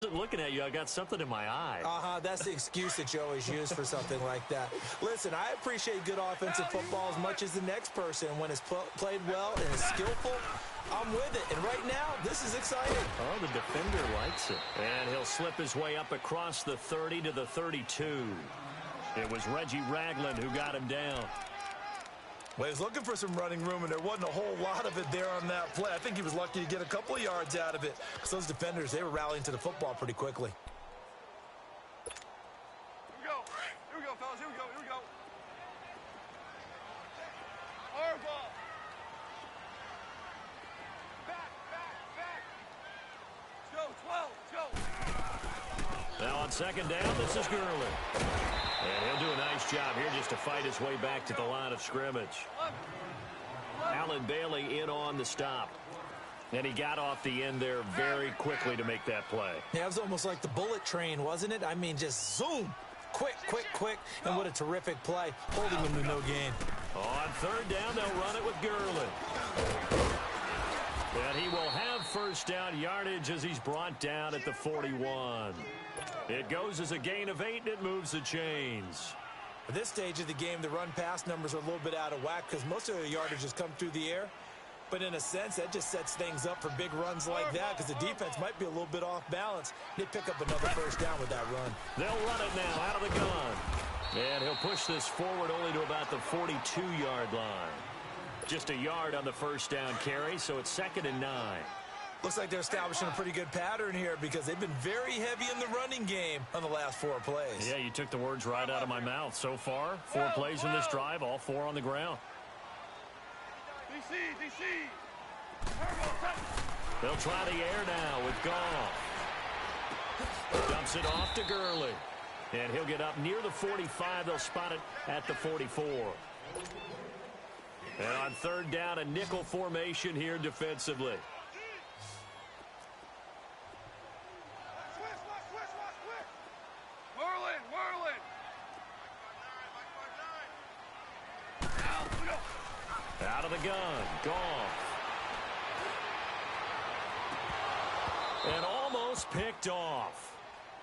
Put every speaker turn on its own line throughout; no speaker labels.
Looking at you, I got something in my eye.
That's the excuse that you always use for something like that. Listen, I appreciate good offensive football as much as the next person. When it's played well and is skillful, I'm with it. And right now, this is exciting.
Oh, the defender likes it. And he'll slip his way up across the 30 to the 32. It was Reggie Ragland who got him down.
Well, he was looking for some running room, and there wasn't a whole lot of it there on that play. I think he was lucky to get a couple of yards out of it, because those defenders, they were rallying to the football pretty quickly.
Here we go. Here we go, fellas. Here we go. Here we go. Hard ball. Back, back, back. Let's go, 12. Let's go.
Now on second down, this is Gurley. And he'll do a nice job here just to fight his way back to the line of scrimmage. Alan Bailey in on the stop. And he got off the end there very quickly to make that play.
Yeah, it was almost like the bullet train, wasn't it? I mean, just zoom. Quick, quick, quick. And what a terrific play, holding him to no gain.
On third down, they'll run it with Gurley. And he will have first down yardage as he's brought down at the 41. It goes as a gain of 8, and it moves the chains.
At this stage of the game, the run-pass numbers are a little bit out of whack because most of their yardage has come through the air. But in a sense, that just sets things up for big runs like that because the defense might be a little bit off balance. They pick up another first down with that run.
They'll run it now out of the gun. And he'll push this forward only to about the 42-yard line. Just a yard on the first down carry, so it's 2nd and 9.
Looks like they're establishing a pretty good pattern here because they've been very heavy in the running game on the last 4 plays.
Yeah, you took the words right out of my mouth. So far, 4 plays in this drive, all 4 on the ground.
DC.
They'll try the air now with Goff. Dumps it off to Gurley. And he'll get up near the 45. They'll spot it at the 44. And on third down, a nickel formation here defensively. Out of the gun, Goff. And almost picked off.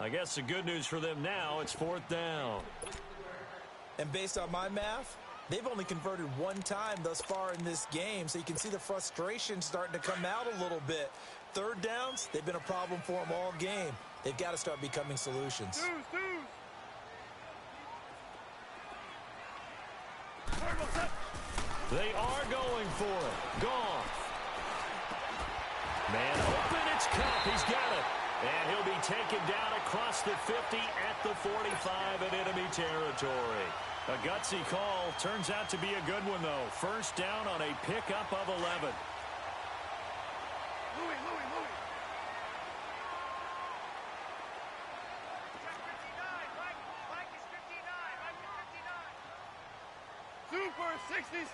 I guess the good news for them now, it's 4th down.
And based on my math, they've only converted 1 time thus far in this game, so you can see the frustration starting to come out a little bit. Third downs, they've been a problem for them all game. They've got to start becoming solutions.
They are going for it. Goff. Man open, it's Cup. He's got it. And he'll be taken down across the 50 at the 45 in enemy territory. A gutsy call. Turns out to be a good one, though. First down on a pickup of 11.
Louis. Super 66.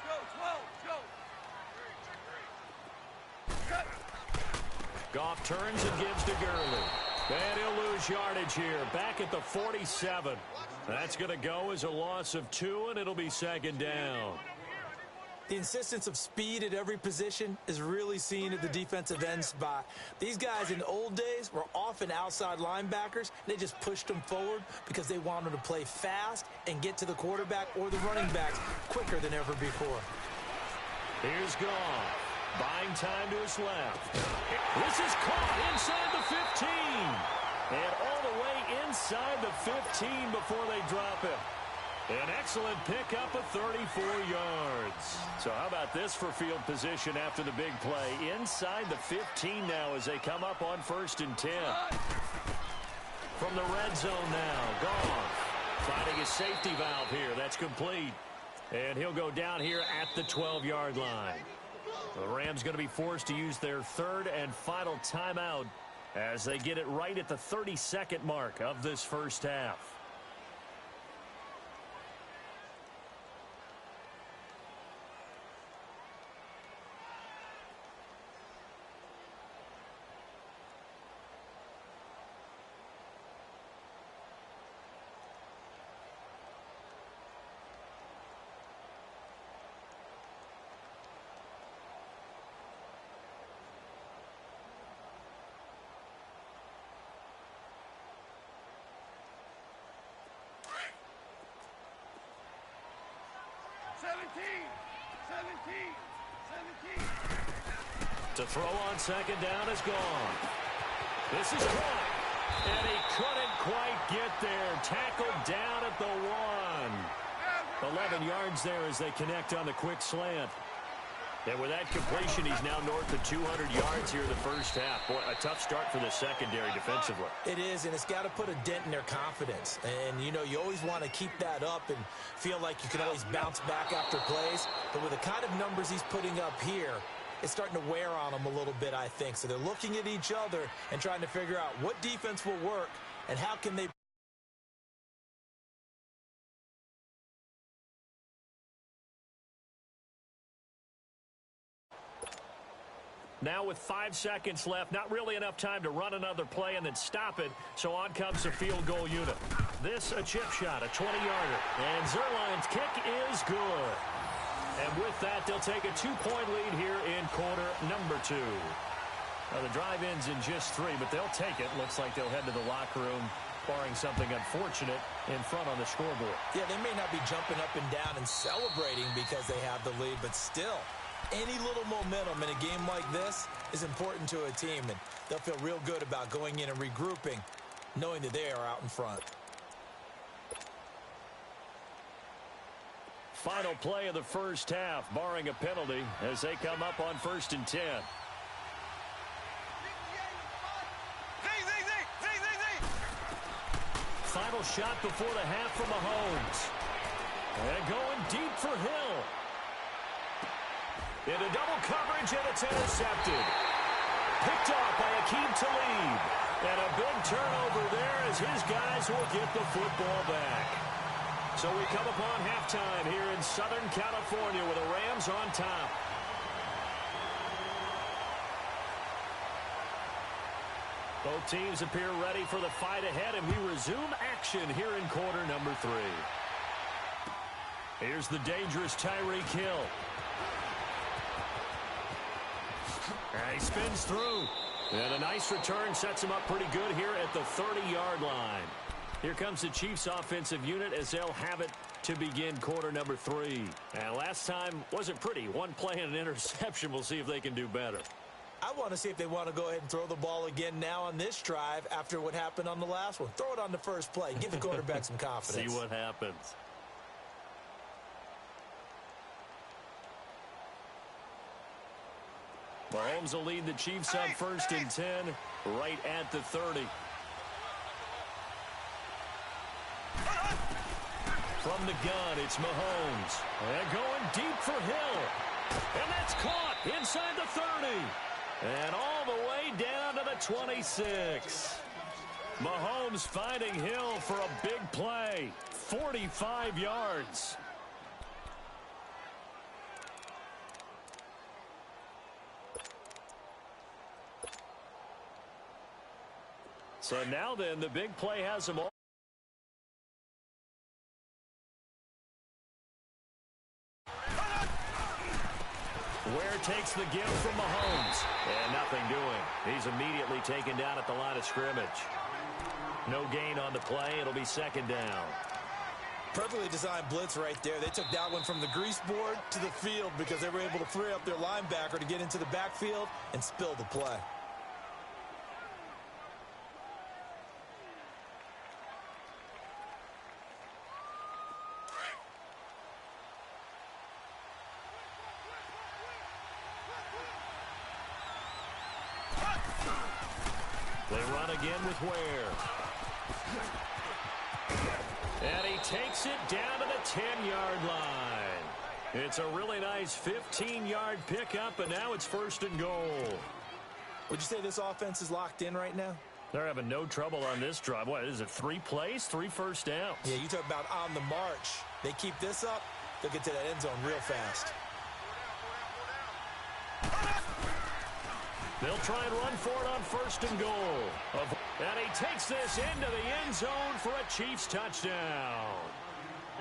Let's go, 12. Let's go.
Goff turns and gives to Gurley. And he'll lose yardage here. Back at the 47. That's going to go as a loss of 2, and it'll be 2nd down.
The insistence of speed at every position is really seen at the defensive end spot. These guys in the old days were often outside linebackers. They just pushed them forward because they wanted to play fast and get to the quarterback or the running backs quicker than ever before.
Here's Goff. Buying time to his left. This is caught inside the 15. And all the way inside the 15 before they drop it. An excellent pickup of 34 yards. So how about this for field position after the big play? Inside the 15 now as they come up on 1st and 10. From the red zone now, Goff finding his safety valve here. That's complete. And he'll go down here at the 12-yard line. The Rams going to be forced to use their 3rd and final timeout as they get it right at the 32nd mark of this first half. To throw on second down is gone. This is caught. And he couldn't quite get there. Tackled down at the 1. 11 yards there as they connect on the quick slant. And with that completion, he's now north of 200 yards here in the first half. Boy, a tough start for the secondary defensively.
It is, and it's got to put a dent in their confidence. And, you know, you always want to keep that up and feel like you can always bounce back after plays. But with the kind of numbers he's putting up here, it's starting to wear on them a little bit, I think. So they're looking at each other and trying to figure out what defense will work and how can they.
Now with 5 seconds left, not really enough time to run another play and then stop it, so on comes the field goal unit. This a chip shot, a 20-yarder, and Zerline's kick is good. And with that, they'll take a 2-point lead here in quarter number 2. Now the drive ends in just 3, but they'll take it. Looks like they'll head to the locker room, barring something unfortunate in front on the scoreboard.
Yeah, they may not be jumping up and down and celebrating because they have the lead, but still, any little momentum in a game like this is important to a team, and they'll feel real good about going in and regrouping, knowing that they are out in front.
Final play of the first half, barring a penalty, as they come up on 1st and 10. Final shot before the half from Mahomes. And going deep for Hill. Into double coverage, and it's intercepted. Picked off by Akeem Talib. And a big turnover there as his guys will get the football back. So we come upon halftime here in Southern California with the Rams on top. Both teams appear ready for the fight ahead, and we resume action here in quarter number 3. Here's the dangerous Tyreek Hill. And he spins through. And a nice return sets him up pretty good here at the 30-yard line. Here comes the Chiefs offensive unit as they'll have it to begin quarter number 3. And last time wasn't pretty. One play and an interception. We'll see if they can do better.
I want to see if they want to go ahead and throw the ball again now on this drive after what happened on the last one. Throw it on the first play. Give the quarterback some confidence.
See what happens. Mahomes will lead the Chiefs up 1st and 10 right at the 30. From the gun, it's Mahomes. And going deep for Hill. And that's caught inside the 30. And all the way down to the 26. Mahomes finding Hill for a big play. 45 yards. So now then, the big play has them all. Ware takes the give from Mahomes. And nothing doing. He's immediately taken down at the line of scrimmage. No gain on the play. It'll be 2nd down.
Perfectly designed blitz right there. They took that one from the grease board to the field because they were able to free up their linebacker to get into the backfield and spill the play.
They run again with Ware. And he takes it down to the 10-yard line. It's a really nice 15-yard pickup, and now it's 1st and goal.
Would you say this offense is locked in right now?
They're having no trouble on this drive. What is it, 3 plays, 3 first downs?
Yeah, you talk about on the march. They keep this up, they'll get to that end zone real fast.
They'll try and run for it on 1st and goal. And he takes this into the end zone for a Chiefs touchdown.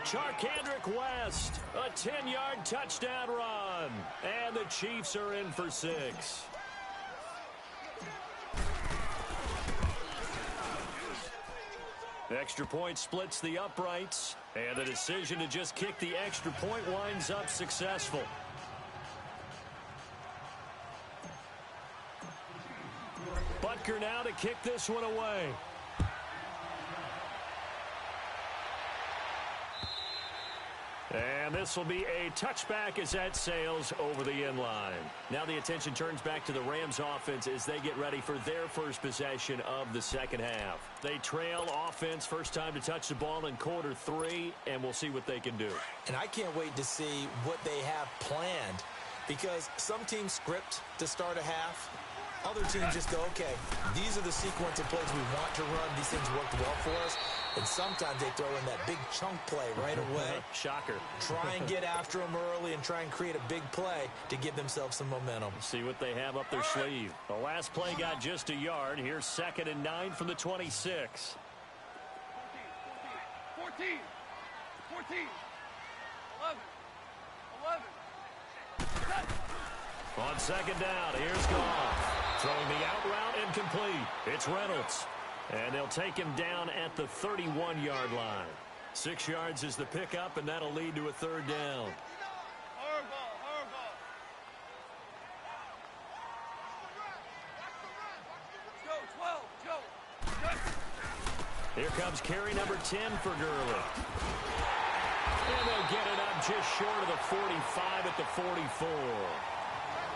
Charkandrick West, a 10-yard touchdown run. And the Chiefs are in for 6. Extra point splits the uprights. And the decision to just kick the extra point winds up successful. Butker now to kick this one away. And this will be a touchback as that sails over the end line. Now the attention turns back to the Rams offense as they get ready for their first possession of the second half. They trail offense first time to touch the ball in quarter 3, and we'll see what they can do.
And I can't wait to see what they have planned, because some teams script to start a half. Other teams just go, okay, these are the sequence of plays we want to run. These things worked well for us. And sometimes they throw in that big chunk play right away.
Shocker.
Try and get after them early and try and create a big play to give themselves some momentum.
See what they have up their sleeve. The last play got just a yard. Here's 2nd and 9 from the 26.
14. 11.
On second down, here's Goff. Throwing the out route incomplete. It's Reynolds. And they'll take him down at the 31-yard line. 6 yards is the pickup, and that'll lead to a 3rd down. Here comes carry number 10 for Gurley. And they'll get it up just short of the 45 at the 44.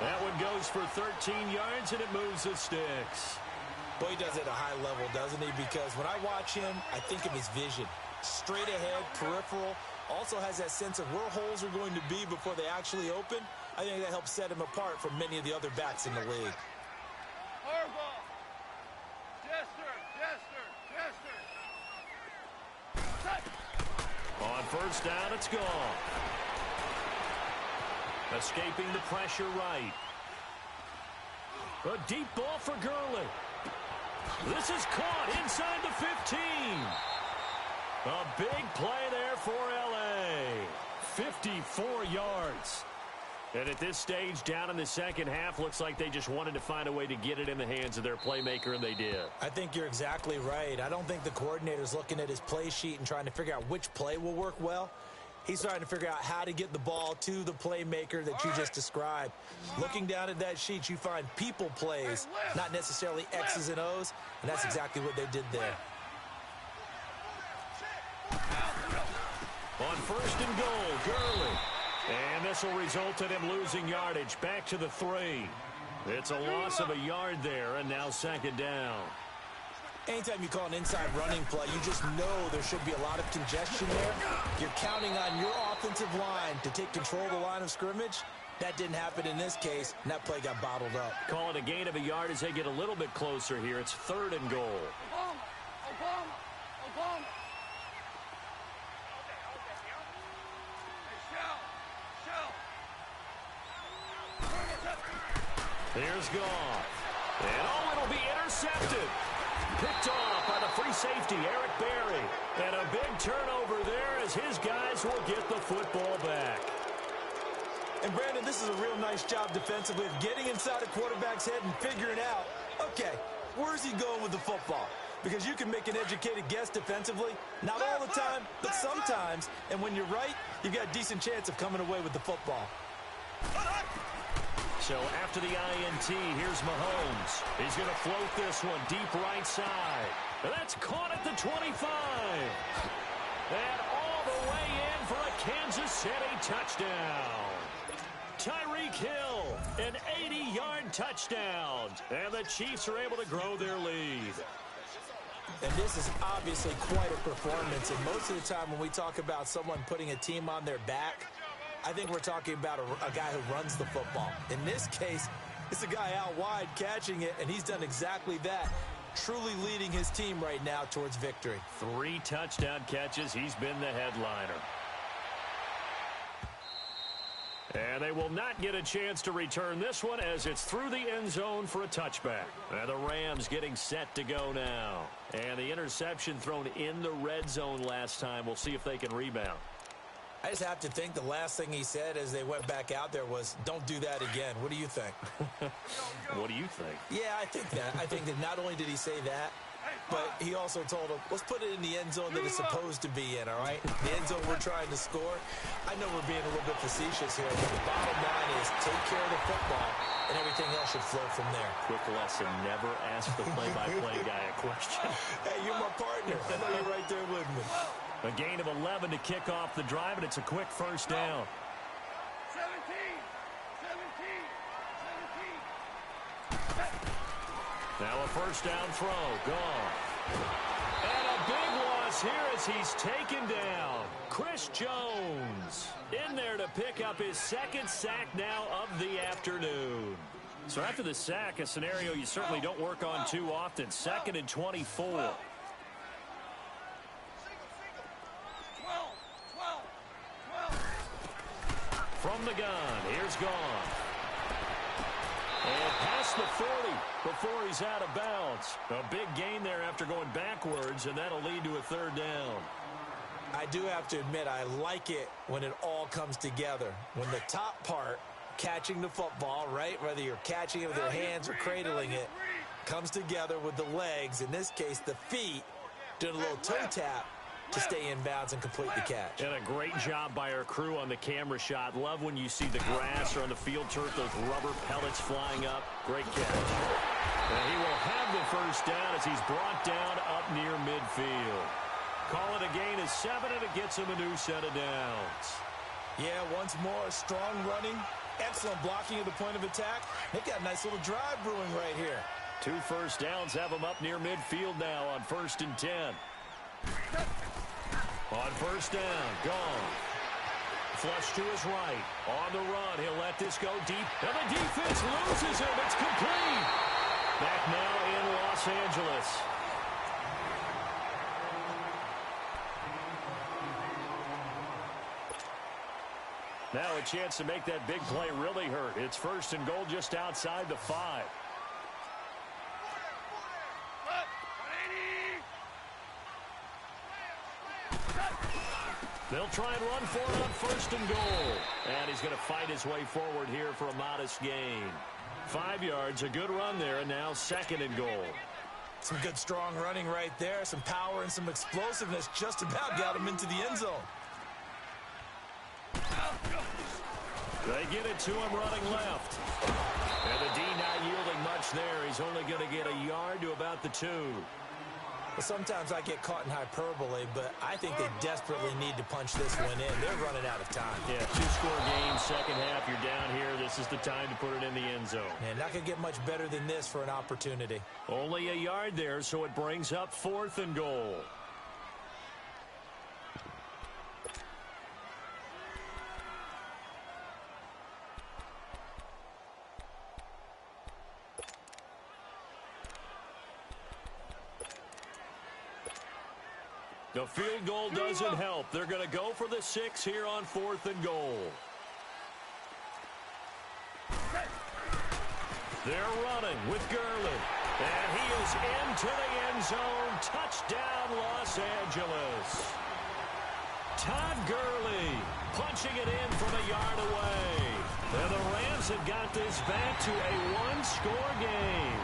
That one goes for 13 yards, and it moves the sticks.
Boy, he does it at a high level, doesn't he? Because when I watch him, I think of his vision. Straight ahead, peripheral. Also has that sense of where holes are going to be before they actually open. I think that helps set him apart from many of the other backs in the league.
Harbaugh. Jester.
On first down, it's gone. Escaping the pressure right. A deep ball for Gurley. This is caught inside the 15. A big play there for L.A. 54 yards. And at this stage, down in the second half, looks like they just wanted to find a way to get it in the hands of their playmaker, and they did.
I think you're exactly right. I don't think the coordinator's looking at his play sheet and trying to figure out which play will work well. He's trying to figure out how to get the ball to the playmaker that you just described. Looking down at that sheet, you find people plays, not necessarily X's and O's, and that's exactly what they did there.
On 1st and goal, Gurley. And this will result in him losing yardage back to the 3. It's a loss of a yard there, and now 2nd down.
Anytime you call an inside running play, you just know there should be a lot of congestion there. You're counting on your offensive line to take control of the line of scrimmage. That didn't happen in this case, and that play got bottled up.
Call it a gain of a yard as they get a little bit closer here. It's 3rd and goal.
Obama.
Here's Goff. And it'll be intercepted. Picked off by the free safety, Eric Berry. And a big turnover there as his guys will get the football back.
And, Brandon, this is a real nice job defensively of getting inside a quarterback's head and figuring out, okay, where's he going with the football? Because you can make an educated guess defensively. Not all the time, but sometimes. And when you're right, you've got a decent chance of coming away with the football.
So after the INT, here's Mahomes. He's going to float this one deep right side. And that's caught at the 25. And all the way in for a Kansas City touchdown. Tyreek Hill, an 80-yard touchdown. And the Chiefs are able to grow their lead.
And this is obviously quite a performance. And most of the time when we talk about someone putting a team on their back, I think we're talking about a guy who runs the football. In this case, it's a guy out wide catching it, and he's done exactly that, truly leading his team right now towards victory.
3 touchdown catches. He's been the headliner. And they will not get a chance to return this one as it's through the end zone for a touchback. And the Rams getting set to go now. And the interception thrown in the red zone last time. We'll see if they can rebound.
I just have to think the last thing he said as they went back out there was, don't do that again. What do you think?
What do you think?
Yeah, I think that. I think that not only did he say that, but he also told him, let's put it in the end zone that it's supposed to be in, all right? The end zone we're trying to score. I know we're being a little bit facetious here, but the bottom line is take care of the football, and everything else should flow from there.
Quick lesson, never ask the play-by-play guy a question.
Hey, you're my partner. I know you're right there with me.
A gain of 11 to kick off the drive, and it's a quick first down.
17.
Now a first down throw, gone. And a big loss here as he's taken down. Chris Jones in there to pick up his second sack now of the afternoon. So after the sack, a scenario you certainly don't work on too often. 2nd and 24.
12.
From the gun, here's Goff. And past the 40 before he's out of bounds. A big gain there after going backwards, and that'll lead to a third down.
I do have to admit, I like it when it all comes together. When the top part, catching the football, right, whether you're catching it with your hands or cradling it, comes together with the legs, in this case the feet, doing a little toe tap to stay in bounds and complete the catch.
And a great job by our crew on the camera shot. Love when you see the grass or on the field turf, those rubber pellets flying up. Great catch. And he will have the first down as he's brought down up near midfield. Call it a gain of 7, and it gets him a new set of downs.
Yeah, once more, strong running, excellent blocking at the point of attack. They got a nice little drive brewing right here.
2 first downs have him up near midfield now on 1st and 10. On first down, gone. Flush to his right. On the run, he'll let this go deep. And the defense loses him. It's complete. Back now in Los Angeles. Now a chance to make that big play really hurt. It's 1st and goal just outside the 5. They'll try and run for it on 1st and goal. And he's going to fight his way forward here for a modest gain. 5 yards, a good run there, and now 2nd and goal.
Some good strong running right there. Some power and some explosiveness just about got him into the end zone.
They get it to him running left. And the D not yielding much there. He's only going to get a yard to about the 2.
Well, sometimes I get caught in hyperbole, but I think they desperately need to punch this one in. They're running out of time.
Yeah, 2-score game, second half. You're down here. This is the time to put it in the end zone.
Man, not going to get much better than this for an opportunity.
Only a yard there, so it brings up 4th and goal. The field goal doesn't help. They're going to go for the 6 here on 4th and goal. They're running with Gurley. And he is into the end zone. Touchdown, Los Angeles. Todd Gurley punching it in from a yard away. And the Rams have got this back to a 1-score game.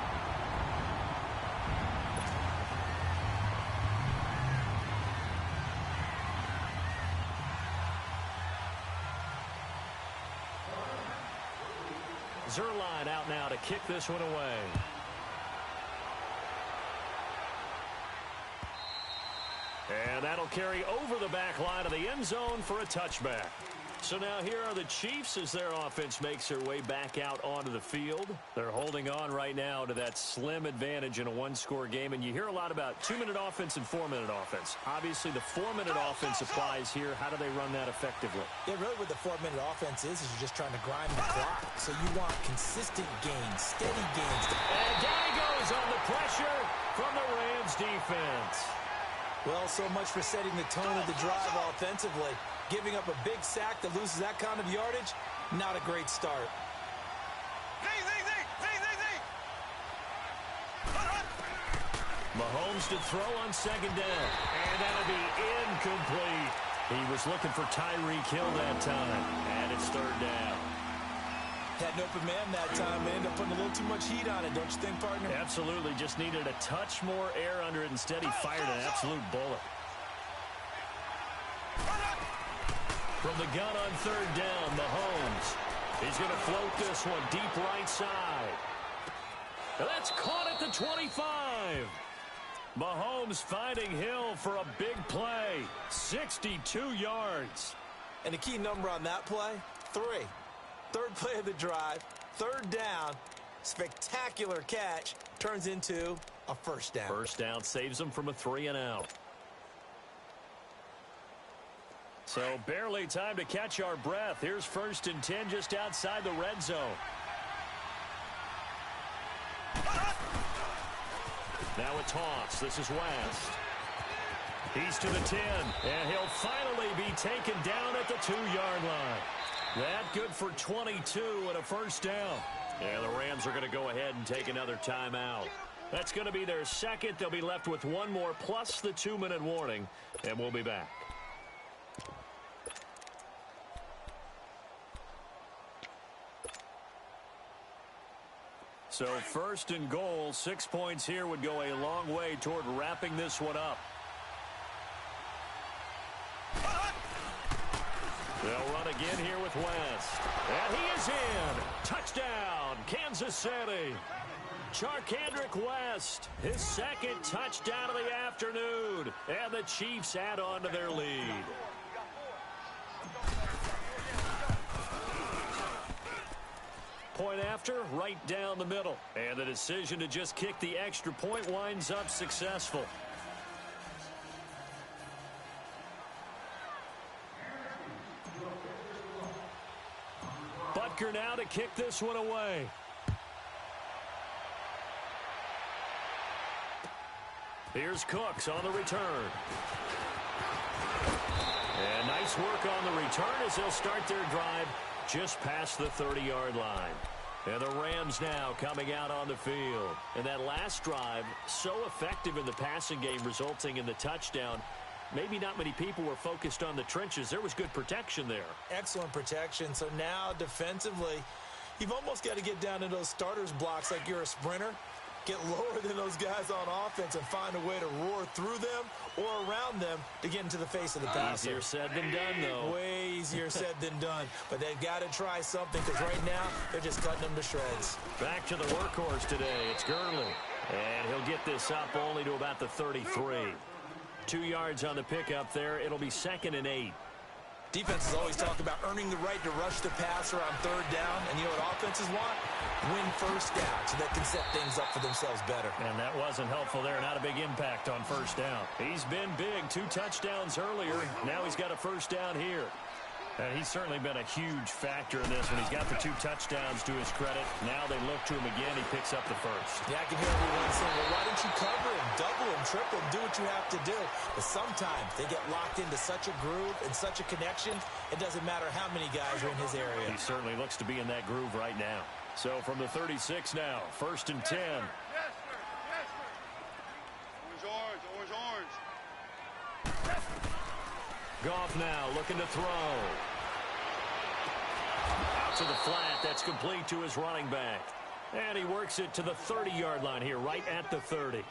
Zerline out now to kick this one away. And that'll carry over the back line of the end zone for a touchback. So now here are the Chiefs as their offense makes their way back out onto the field. They're holding on right now to that slim advantage in a 1-score game. And you hear a lot about 2-minute offense and 4-minute offense. Obviously, the 4-minute offense applies here. How do they run that effectively?
Yeah, really what the 4-minute offense is you're just trying to grind the clock. So you want consistent gains, steady gains.
And down he goes on the pressure from the Rams defense.
Well, so much for setting the tone of the drive offensively. Giving up a big sack that loses that kind of yardage, not a great start.
Mahomes to throw on 2nd down. And that'll be incomplete. He was looking for Tyreek Hill that time. And it's 3rd down.
Had an open man that time. They ended up putting a little too much heat on it, don't you think, partner?
Absolutely. Just needed a touch more air under it. Instead, he fired an absolute bullet. From the gun on third down, Mahomes. He's going to float this one deep right side. That's caught at the 25. Mahomes finding Hill for a big play. 62 yards.
And the key number on that play, 3. Third play of the drive, third down, spectacular catch, turns into a first down.
First down saves them from a 3-and-out. So barely time to catch our breath. Here's 1st and 10 just outside the red zone. Now a toss. This is West. He's to the 10, and he'll finally be taken down at the 2-yard line. That good for 22 and a first down. And the Rams are going to go ahead and take another timeout. That's going to be their second. They'll be left with one more plus the 2-minute warning, and we'll be back. So 1st and goal, 6 points here would go a long way toward wrapping this one up. They'll run again here with West. And he is in. Touchdown, Kansas City. Charkandrick West, his second touchdown of the afternoon. And the Chiefs add on to their lead. Point after, right down the middle. And the decision to just kick the extra point winds up successful. Butker now to kick this one away. Here's Cooks on the return. And nice work on the return as they'll start their drive just past the 30-yard line. And the Rams now coming out on the field. And that last drive, so effective in the passing game, resulting in the touchdown. Maybe not many people were focused on the trenches. There was good protection there.
Excellent protection. So now defensively, you've almost got to get down to those starters blocks like you're a sprinter. Get lower than those guys on offense and find a way to roar through them or around them to get into the face of the passer.
Easier said than done, though.
Way easier said than done. But they've got to try something because right now they're just cutting them to shreds.
Back to the workhorse today. It's Gurley. And he'll get this up only to about the 33. 2 yards on the pickup there. It'll be 2nd and 8.
Defenses always talk about earning the right to rush the passer on third down. And you know what offenses want? Win first down so they can set things up for themselves better.
And that wasn't helpful there. Not a big impact on first down. He's been big. 2 touchdowns earlier. Now he's got a first down here. And he's certainly been a huge factor in this when he's got the 2 touchdowns to his credit. Now they look to him again. He picks up the first.
Yeah, I can hear everyone saying, well, why don't you cover him, double him, triple him, do what you have to do. But sometimes they get locked into such a groove and such a connection, it doesn't matter how many guys are in his area.
He certainly looks to be in that groove right now. So from the 36 now, 1st and 10.
Yes, sir. Yes, sir. Orange, orange, orange, orange.
Goff now looking to throw. Out to the flat. That's complete to his running back. And he works it to the 30-yard line here, right at the 30.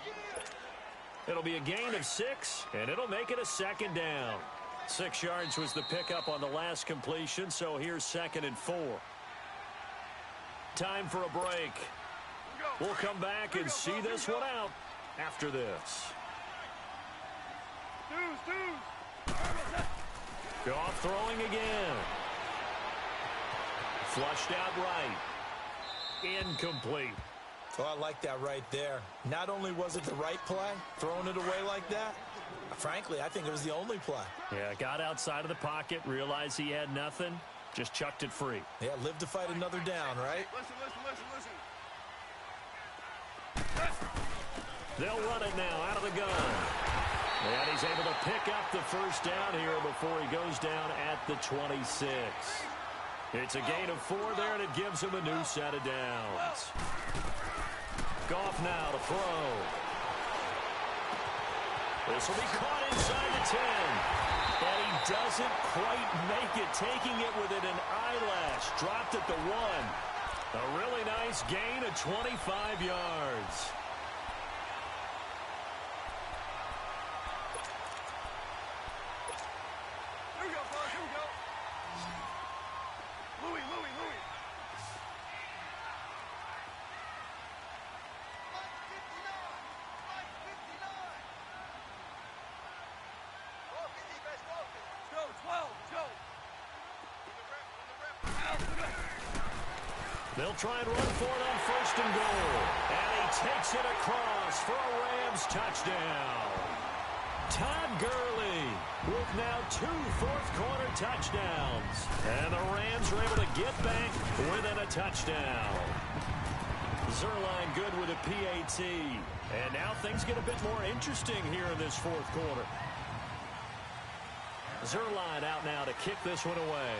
It'll be a gain of 6, and it'll make it a 2nd down. 6 yards was the pickup on the last completion, so here's 2nd and 4. Time for a break. We'll come back and see this one out after this. Goff throwing again. Flushed out right. Incomplete.
So I like that right there. Not only was it the right play, throwing it away like that, frankly, I think it was the only play.
Yeah, got outside of the pocket, realized he had nothing, just chucked it free.
Yeah, live to fight another down, right?
Listen.
They'll run it now out of the gun. And he's able to pick up the first down here before he goes down at the 26. It's a gain of 4 there, and it gives him a new set of downs. Goff now to throw. This will be caught inside the 10. And he doesn't quite make it, taking it within an eyelash. Dropped at the 1. A really nice gain of 25 yards.
Here we go, fellas. Here we go. Louis. Go, 12, go.
They'll try and run for it on 1st and goal. And he takes it across for a Rams touchdown. Todd Gurley with now 2 fourth-quarter touchdowns. And the Rams are able to get back within a touchdown. Zerline good with a PAT. And now things get a bit more interesting here in this 4th quarter. Zerline out now to kick this one away.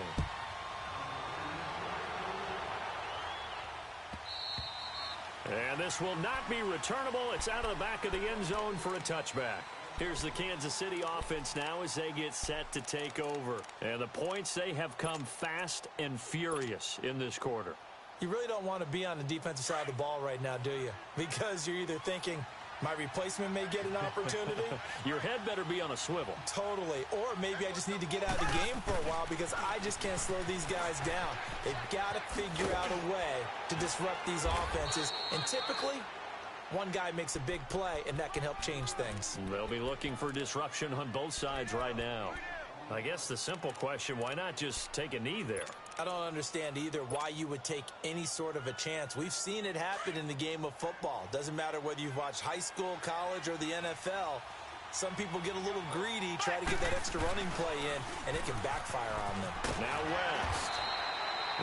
And this will not be returnable. It's out of the back of the end zone for a touchback. Here's the Kansas City offense now as they get set to take over. And the points, they have come fast and furious in this quarter.
You really don't want to be on the defensive side of the ball right now, do you? Because you're either thinking, my replacement may get an opportunity.
Your head better be on a swivel.
Totally. Or maybe I just need to get out of the game for a while because I just can't slow these guys down. They've got to figure out a way to disrupt these offenses. And typically, one guy makes a big play, and that can help change things.
They'll be looking for disruption on both sides right now. I guess the simple question, why not just take a knee there?
I don't understand either why you would take any sort of a chance. We've seen it happen in the game of football. Doesn't matter whether you've watched high school, college, or the NFL. Some people get a little greedy, try to get that extra running play in, and it can backfire on them.
Now West.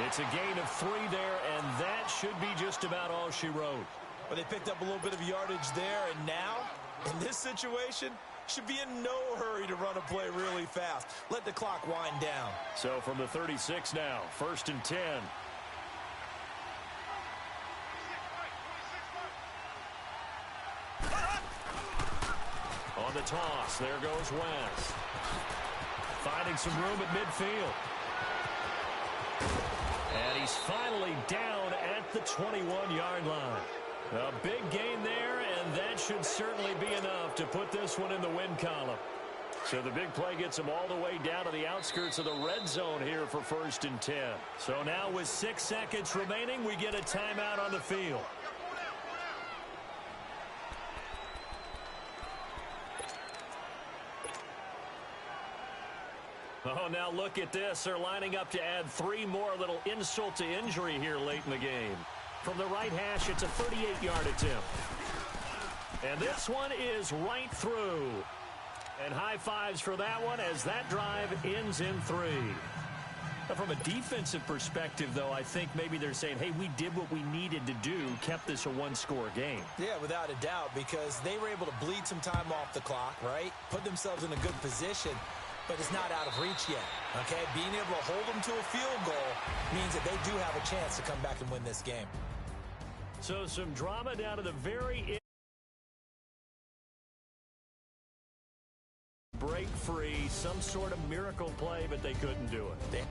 It's a gain of 3 there, and that should be just about all she wrote.
But they picked up a little bit of yardage there, and now, in this situation, should be in no hurry to run a play really fast. Let the clock wind down.
So from the 36 now, 1st and 10. On the toss, there goes West. Finding some room at midfield. And he's finally down at the 21-yard line. A big gain there, and that should certainly be enough to put this one in the win column. So the big play gets him all the way down to the outskirts of the red zone here for 1st and 10. So now with 6 seconds remaining, we get a timeout on the field. Oh, now look at this. They're lining up to add 3 more, little insult to injury here late in the game. From the right hash, it's a 38-yard attempt. And this one is right through. And high fives for that one as that drive ends in 3. Now, from a defensive perspective, though, I think maybe they're saying, hey, we did what we needed to do, kept this a 1-score game.
Yeah, without a doubt, because they were able to bleed some time off the clock, right? Put themselves in a good position, but it's not out of reach yet, okay? Being able to hold them to a field goal means that they do have a chance to come back and win this game.
So some drama down to the very end. Break free, some sort of miracle play, but they couldn't do it.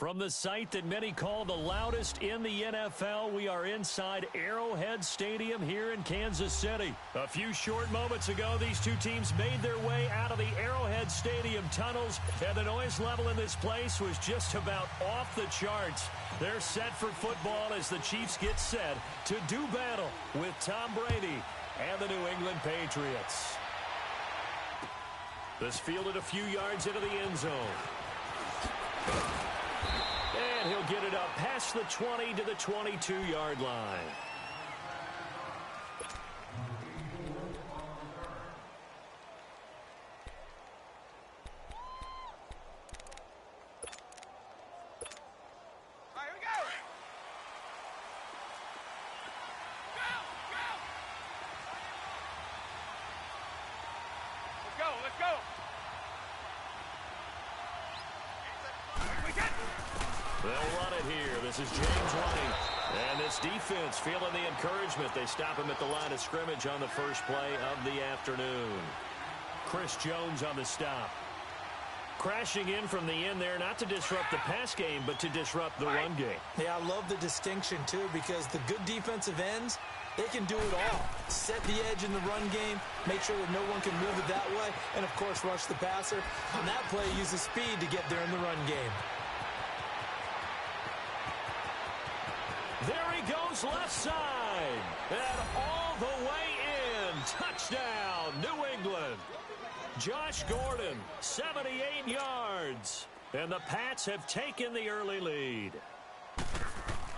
From the site that many call the loudest in the NFL, we are inside Arrowhead Stadium here in Kansas City. A few short moments ago, these two teams made their way out of the Arrowhead Stadium tunnels, and the noise level in this place was just about off the charts. They're set for football as the Chiefs get set to do battle with Tom Brady and the New England Patriots. This fielded a few yards into the end zone. And he'll get it up past the 20 to the 22-yard line.
All right, here we go. Go. Let's go.
They'll run it here. This is James running. And this defense feeling the encouragement. They stop him at the line of scrimmage on the first play of the afternoon. Chris Jones on the stop. Crashing in from the end there, not to disrupt the pass game, but to disrupt the run game.
Yeah, I love the distinction, too, because the good defensive ends, they can do it all. Set the edge in the run game, make sure that no one can move it that way, and, of course, rush the passer. On that play, use the speed to get there in the run game.
There he goes left side. And all the way in. Touchdown, New England. Josh Gordon, 78 yards. And the Pats have taken the early lead.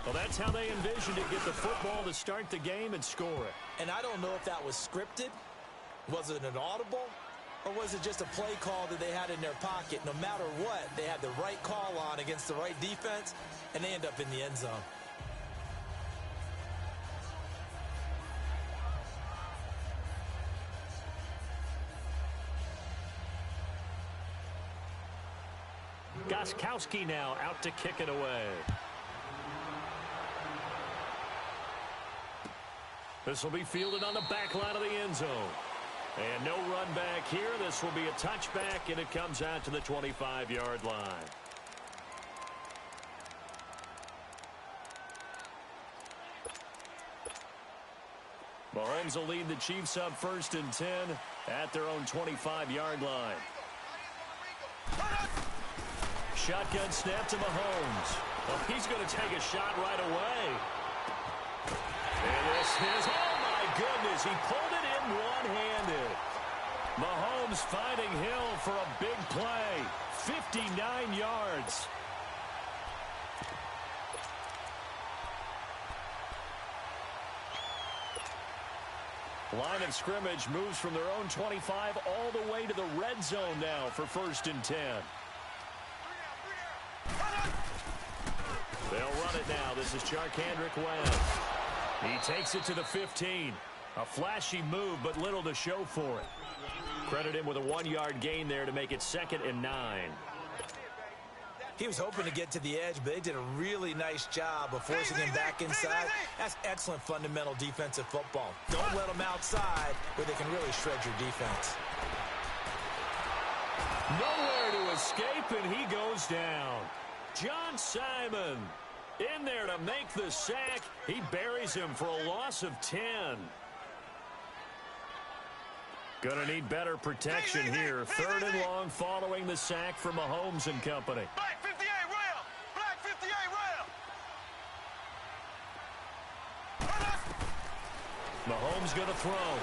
Well, that's how they envisioned it. Get the football to start the game and score it.
And I don't know if that was scripted. Was it an audible? Or was it just a play call that they had in their pocket? No matter what, they had the right call on against the right defense, and they end up in the end zone.
Gostkowski now out to kick it away. This will be fielded on the back line of the end zone. And no run back here. This will be a touchback, and it comes out to the 25-yard line. Mahomes will lead the Chiefs up 1st and 10 at their own 25-yard line. Shotgun snap to Mahomes. Well, he's going to take a shot right away. And this is, oh my goodness, he pulled it in one-handed. Mahomes finding Hill for a big play. 59 yards. Line of scrimmage moves from their own 25 all the way to the red zone now for 1st and 10. They'll run it now. This is Charkandrick Webb. He takes it to the 15. A flashy move, but little to show for it. Credit him with a 1-yard gain there to make it 2nd and 9.
He was hoping to get to the edge, but they did a really nice job of forcing him back inside. That's excellent fundamental defensive football. Don't let them outside where they can really shred your defense.
Nowhere to escape, and he goes down. John Simon in there to make the sack. He buries him for a loss of 10. Going to need better protection here. 3rd and long following the sack from Mahomes and company.
Black 58 rail. Black 58 rail.
Mahomes going to throw.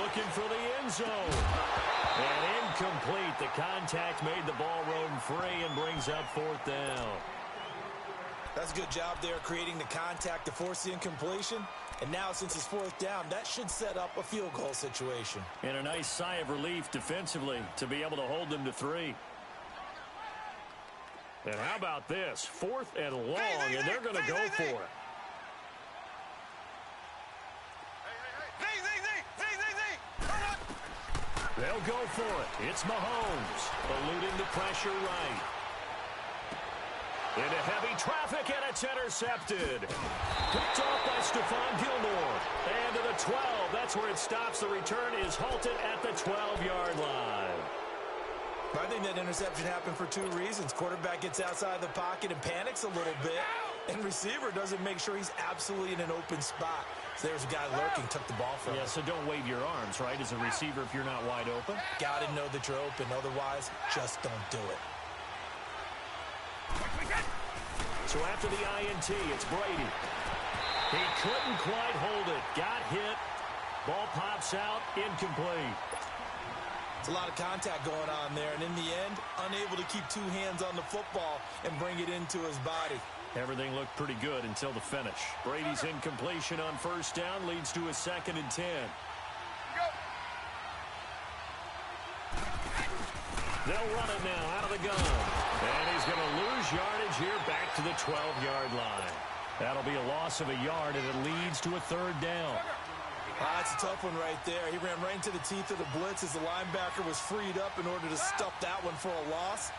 Looking for the end zone. And incomplete. The contact made the ball roam free and brings up 4th down.
That's a good job there creating the contact to force the incompletion. And now, since it's 4th down, that should set up a field goal situation.
And a nice sigh of relief defensively to be able to hold them to 3. And how about this? 4th and long, and they're going to go for it. They'll go for it. It's Mahomes, eluding the pressure right. Into heavy traffic, and it's intercepted. Picked off by Stephon Gilmore. And to the 12. That's where it stops. The return is halted at the 12-yard line.
I think that interception happened for two reasons. Quarterback gets outside the pocket and panics a little bit, and receiver doesn't make sure he's absolutely in an open spot. So there's a guy lurking, took the ball from him.
Yeah, so don't wave your arms, right, as a receiver if you're not wide open.
Got to know that you're open. Otherwise, just don't do it.
So after the INT, it's Brady. He couldn't quite hold it. Got hit. Ball pops out. Incomplete.
It's a lot of contact going on there, and in the end, unable to keep two hands on the football and bring it into his body.
Everything looked pretty good until the finish. Brady's incompletion on first down leads to a 2nd and 10. They'll run it now out of the gun. And he's going to lose yardage here back to the 12-yard line. That'll be a loss of a yard, and it leads to a 3rd down.
That's a tough one right there. He ran right into the teeth of the blitz as the linebacker was freed up in order to stuff that one for a loss.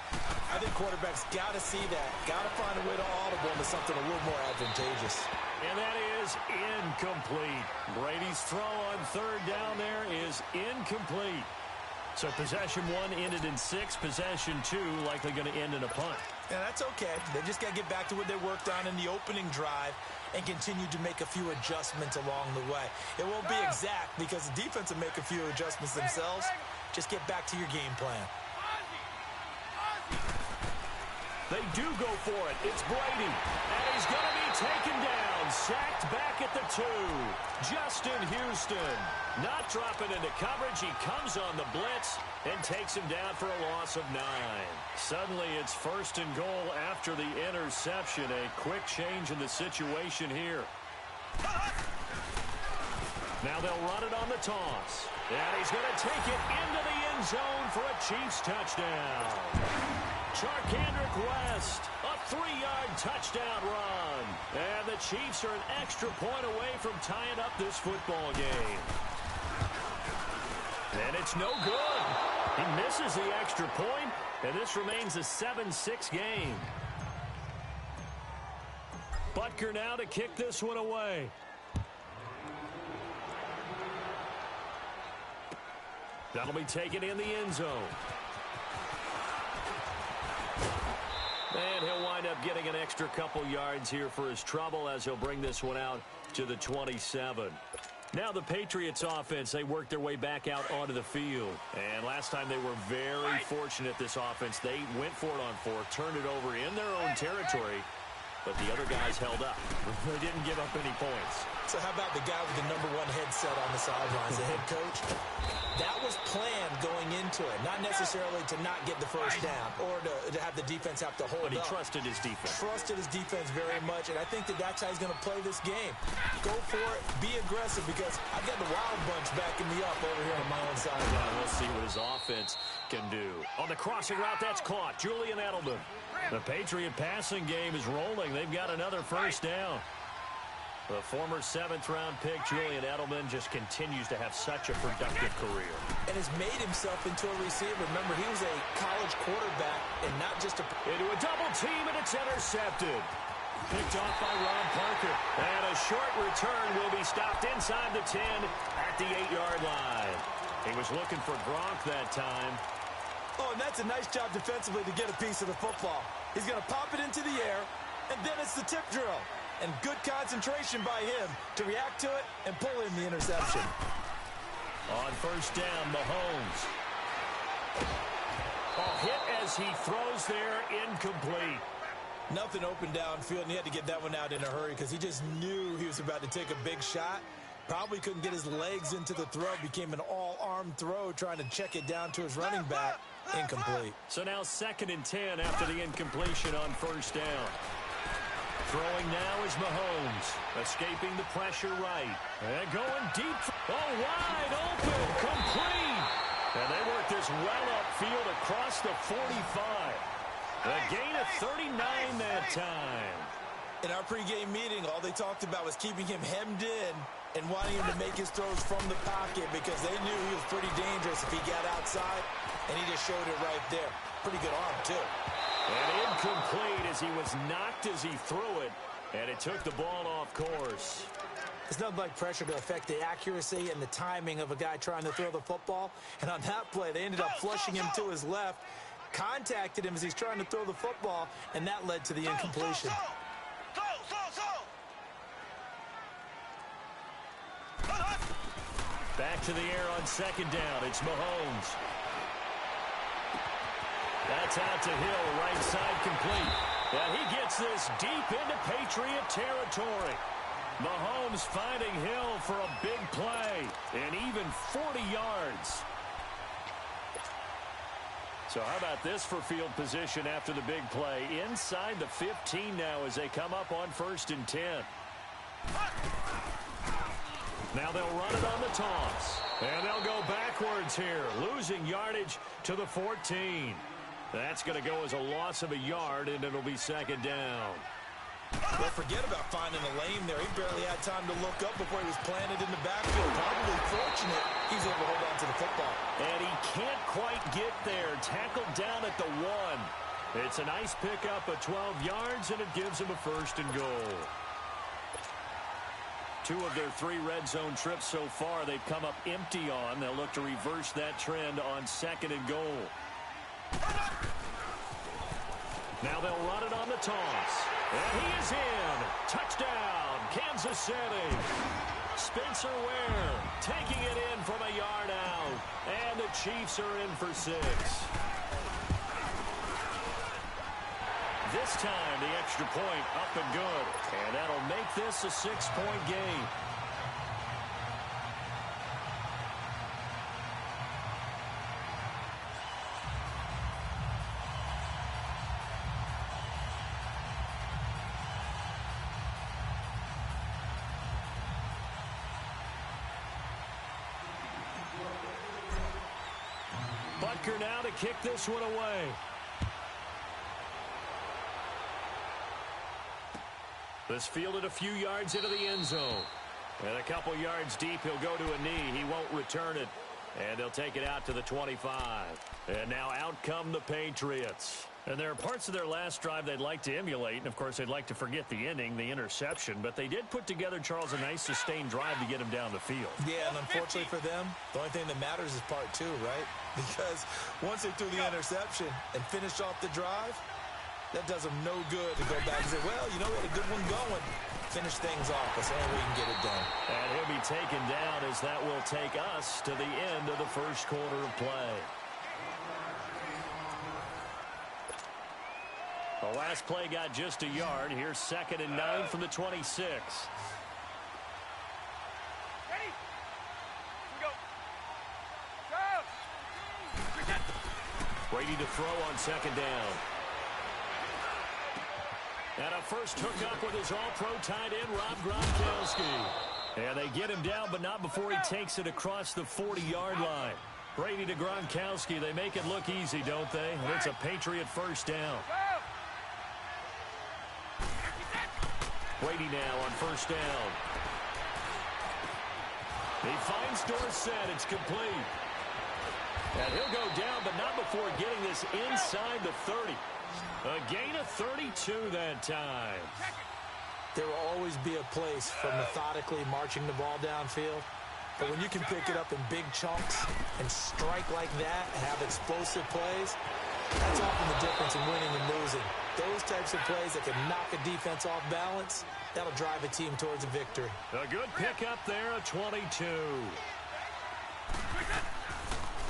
I think quarterbacks got to see that. Got to find a way to audible into something a little more advantageous.
And that is incomplete. Brady's throw on 3rd down there is incomplete. So possession 1 ended in 6. Possession 2 likely going to end in a punt.
Yeah, that's okay. They just got to get back to what they worked on in the opening drive and continue to make a few adjustments along the way. It won't be exact because the defense will make a few adjustments themselves. Just get back to your game plan.
They do go for it. It's Brady. And he's going to be taken down. Sacked back at the 2. Justin Houston. Not dropping into coverage. He comes on the blitz and takes him down for a loss of 9. Suddenly it's 1st and goal after the interception. A quick change in the situation here. Now they'll run it on the toss. And he's going to take it into the end zone for a Chiefs touchdown. Charkandrick West, a 3-yard touchdown run. And the Chiefs are an extra point away from tying up this football game. And it's no good. He misses the extra point, and this remains a 7-6 game. Butker now to kick this one away. That'll be taken in the end zone. And he'll wind up getting an extra couple yards here for his trouble as he'll bring this one out to the 27. Now the Patriots offense, they worked their way back out onto the field. And last time they were very fortunate, this offense. They went for it on 4th, turned it over in their own territory, but the other guys held up. They didn't give up any points.
So how about the guy with the #1 headset on the sidelines, the head coach? That was planned going into it, not necessarily to not get the first down or to have the defense have to hold up.
But he trusted his defense.
Trusted his defense very much, and I think that that's how he's going to play this game. Go for it, be aggressive, because I've got the wild bunch backing me up over here on my own sideline.
We'll see what his offense can do. On the crossing route, that's caught. Julian Edelman. The Patriot passing game is rolling. They've got another first down. The former 7th-round pick, Julian Edelman, just continues to have such a productive career.
And has made himself into a receiver. Remember, he was a college quarterback and not just a...
Into a double team, and it's intercepted. Picked off by Ron Parker. And a short return will be stopped inside the 10 at the 8-yard line. He was looking for Gronk that time.
Oh, and that's a nice job defensively to get a piece of the football. He's going to pop it into the air, and then it's the tip drill. And good concentration by him to react to it and pull in the interception.
On first down, Mahomes. Hit as he throws there, incomplete.
Nothing open downfield, and he had to get that one out in a hurry because he just knew he was about to take a big shot. Probably couldn't get his legs into the throw. Became an all-arm throw trying to check it down to his running back. Incomplete.
So now 2nd and 10 after the incompletion on first down. Throwing now is Mahomes. Escaping the pressure right. And going deep. Oh, wide open. Complete. And they work this well upfield across the 45. A gain of 39 that time.
In our pregame meeting, all they talked about was keeping him hemmed in and wanting him to make his throws from the pocket because they knew he was pretty dangerous if he got outside, and he just showed it right there. Pretty good arm, too.
And incomplete as he was knocked as he threw it, and it took the ball off course.
It's nothing like pressure to affect the accuracy and the timing of a guy trying to throw the football. And on that play, they ended up flushing him to his left, contacted him as he's trying to throw the football, and that led to the incompletion.
Back to the air on second down. It's Mahomes. That's out to Hill, right side complete. And he gets this deep into Patriot territory. Mahomes finding Hill for a big play, and even 40 yards. So how about this for field position after the big play? Inside the 15 now as they come up on 1st and 10. Now they'll run it on the toss. And they'll go backwards here, losing yardage to the 14. That's going to go as a loss of a yard, and it'll be 2nd down.
Well, forget about finding a lane there. He barely had time to look up before he was planted in the backfield. Probably fortunate he's able to hold on to the football.
And he can't quite get there. Tackled down at the 1. It's a nice pickup of 12 yards, and it gives him a 1st and goal. 2 of their 3 red zone trips so far they've come up empty on. They'll look to reverse that trend on 2nd and goal. Now they'll run it on the toss. And he is in. Touchdown, Kansas City. Spencer Ware taking it in from a yard out. And the Chiefs are in for 6. This time, the extra point up and good. And that'll make this a 6-point game. Butker now to kick this one away. This fielded a few yards into the end zone. And a couple yards deep, he'll go to a knee. He won't return it. And they'll take it out to the 25. And now out come the Patriots. And there are parts of their last drive they'd like to emulate. And, of course, they'd like to forget the ending, the interception. But they did put together, Charles, a nice sustained drive to get him down the field.
Yeah, and unfortunately for them, the only thing that matters is part 2, right? Because once they threw the interception and finished off the drive, that does them no good to go back and say, well, you know, we had a good one going. Finish things off. That's the only way you can get it done. And
he'll be taken down as that will take us to the end of the first quarter of play. The last play got just a yard. Here's 2nd and 9 from the 26.
Ready? Here we go.
Brady to throw on 2nd down. And a first hookup with his all-pro tight end, Rob Gronkowski. And they get him down, but not before he takes it across the 40-yard line. Brady to Gronkowski. They make it look easy, don't they? And it's a Patriot first down. Brady now on 1st down. He finds Dorsett. It's complete. And he'll go down, but not before getting this inside the 30. A gain of 32 that time.
There will always be a place for methodically marching the ball downfield. But when you can pick it up in big chunks and strike like that and have explosive plays, that's often the difference in winning and losing. Those types of plays that can knock a defense off balance, that'll drive a team towards a victory.
A good pickup there, a 22.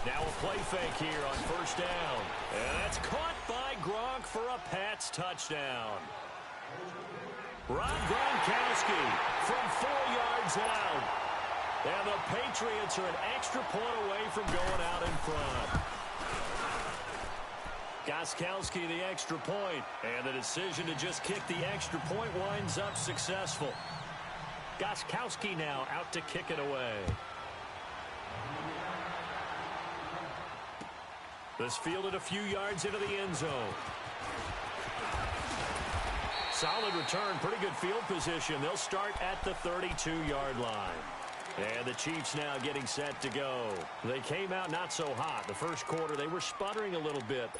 Now a play fake here on 1st down. And that's caught by Gronk for a Pats touchdown. Rob Gronkowski from 4 yards out. And the Patriots are an extra point away from going out in front. Gostkowski the extra point, and the decision to just kick the extra point winds up successful. Gostkowski now out to kick it away. This fielded a few yards into the end zone. Solid return, pretty good field position. They'll start at the 32-yard line. And the Chiefs now getting set to go. They came out not so hot. The first quarter, they were sputtering a little bit,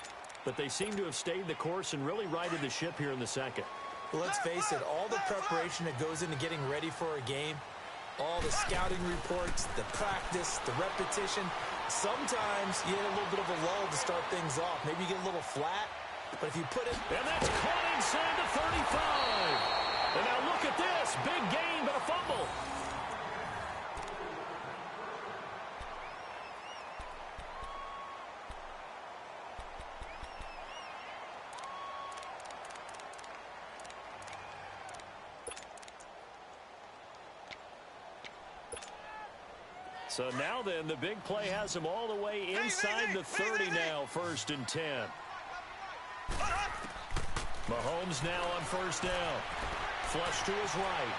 but they seem to have stayed the course and really righted the ship here in the second.
Well, let's face it, all the preparation that goes into getting ready for a game, All the scouting reports, the practice, the repetition. Sometimes you get a little bit of a lull to start things off. Maybe you get a little flat, but if you put it...
And that's caught inside the 35. And now look at this. Big gain, but a fumble. So now then, the big play has him all the way inside the 30 now, 1st and 10. Mahomes now on 1st down. Flush to his right.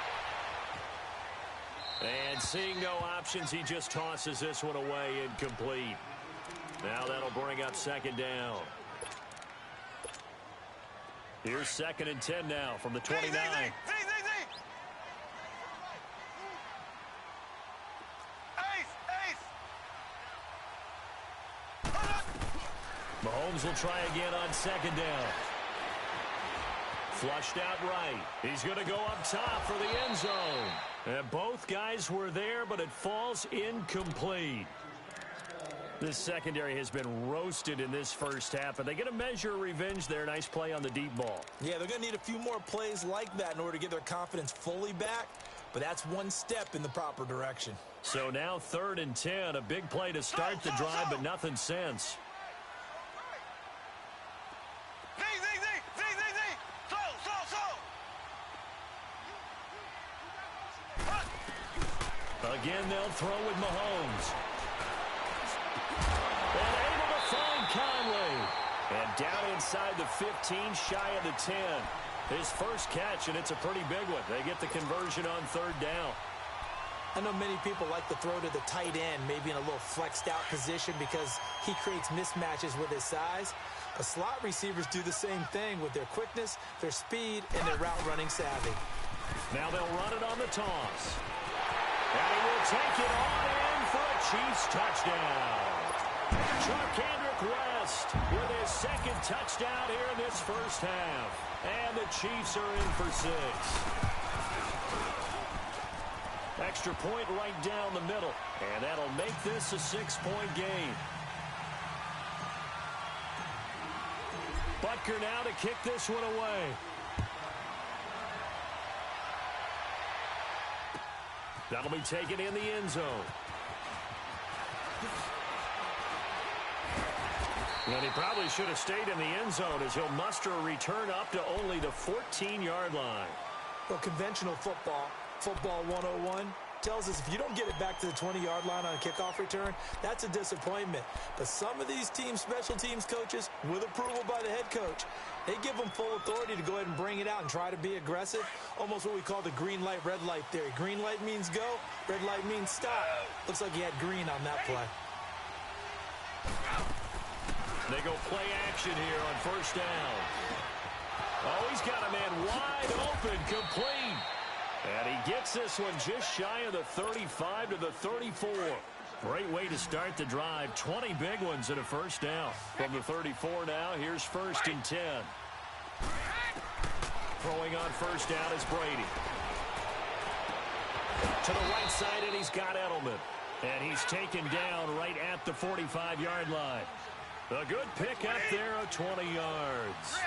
And seeing no options, he just tosses this one away, incomplete. Now that'll bring up 2nd down. Here's 2nd and 10 now from the 29. Mahomes will try again on 2nd down. Flushed out right. He's going to go up top for the end zone. And both guys were there, but it falls incomplete. This secondary has been roasted in this first half, and they get a measure of revenge there. Nice play on the deep ball.
Yeah, they're going to need a few more plays like that in order to get their confidence fully back, but that's one step in the proper direction.
So now 3rd and 10, a big play to start the drive, but nothing since. Again, they'll throw with Mahomes. And able to find Conley. And down inside the 15, shy of the 10. His first catch, and it's a pretty big one. They get the conversion on 3rd down.
I know many people like to throw to the tight end, maybe in a little flexed out position because he creates mismatches with his size. But slot receivers do the same thing with their quickness, their speed, and their route running savvy.
Now they'll run it on the toss. And he will take it on in for a Chiefs touchdown. Charkandrick West with his 2nd touchdown here in this first half. And the Chiefs are in for 6. Extra point right down the middle. And that'll make this a 6-point game. Butker now to kick this one away. That'll be taken in the end zone. And he probably should have stayed in the end zone as he'll muster a return up to only the 14-yard line.
Well, conventional football 101, tells us if you don't get it back to the 20-yard line on a kickoff return, that's a disappointment. But some of these teams, special teams coaches, with approval by the head coach, they give them full authority to go ahead and bring it out and try to be aggressive. Almost what we call the green light, red light theory. Green light means go, red light means stop. Looks like he had green on that play.
They go play action here on 1st down. Oh, he's got a man wide open, complete. And he gets this one just shy of the 35 to the 34. Great way to start the drive. 20 big ones at a 1st down. From the 34 now, here's 1st and 10. Throwing on 1st down is Brady. To the right side, and he's got Edelman. And he's taken down right at the 45-yard line. A good pick up there of 20 yards.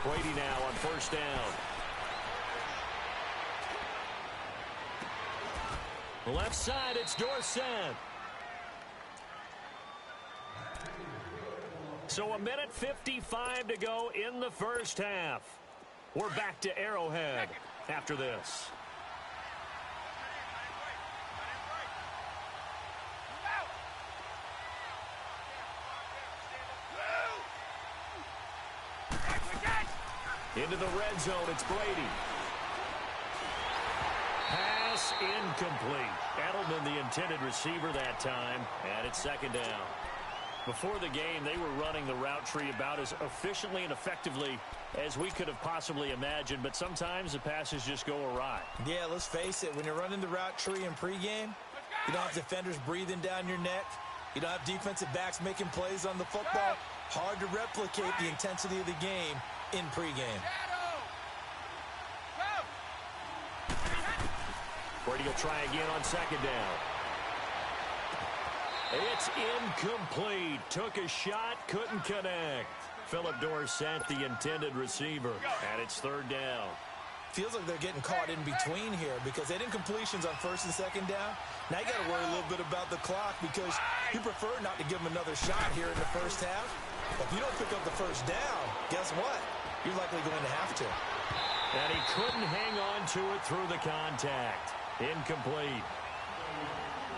Brady now on 1st down. Left side, it's Dorsett. So 1:55 to go in the first half. We're back to Arrowhead after this. Into the red zone, it's Brady. Pass incomplete. Edelman, the intended receiver that time, and it's 2nd down. Before the game, they were running the route tree about as efficiently and effectively as we could have possibly imagined, but sometimes the passes just go awry.
Yeah, let's face it, when you're running the route tree in pregame, you don't have defenders breathing down your neck.
You don't have defensive backs making plays on the football. Hard to replicate the intensity of the game in pregame.
Brady will try again on second down. It's incomplete. Took a shot, couldn't connect. Phillip Dorsett, the intended receiver, and it's third down.
Feels like they're getting caught in between here because they didn't completions on first and second down. Now you got to worry a little bit about the clock because you prefer not to give them another shot here in the first half. If you don't pick up the first down, guess what? You're likely going to have to.
And he couldn't hang on to it through the contact. Incomplete.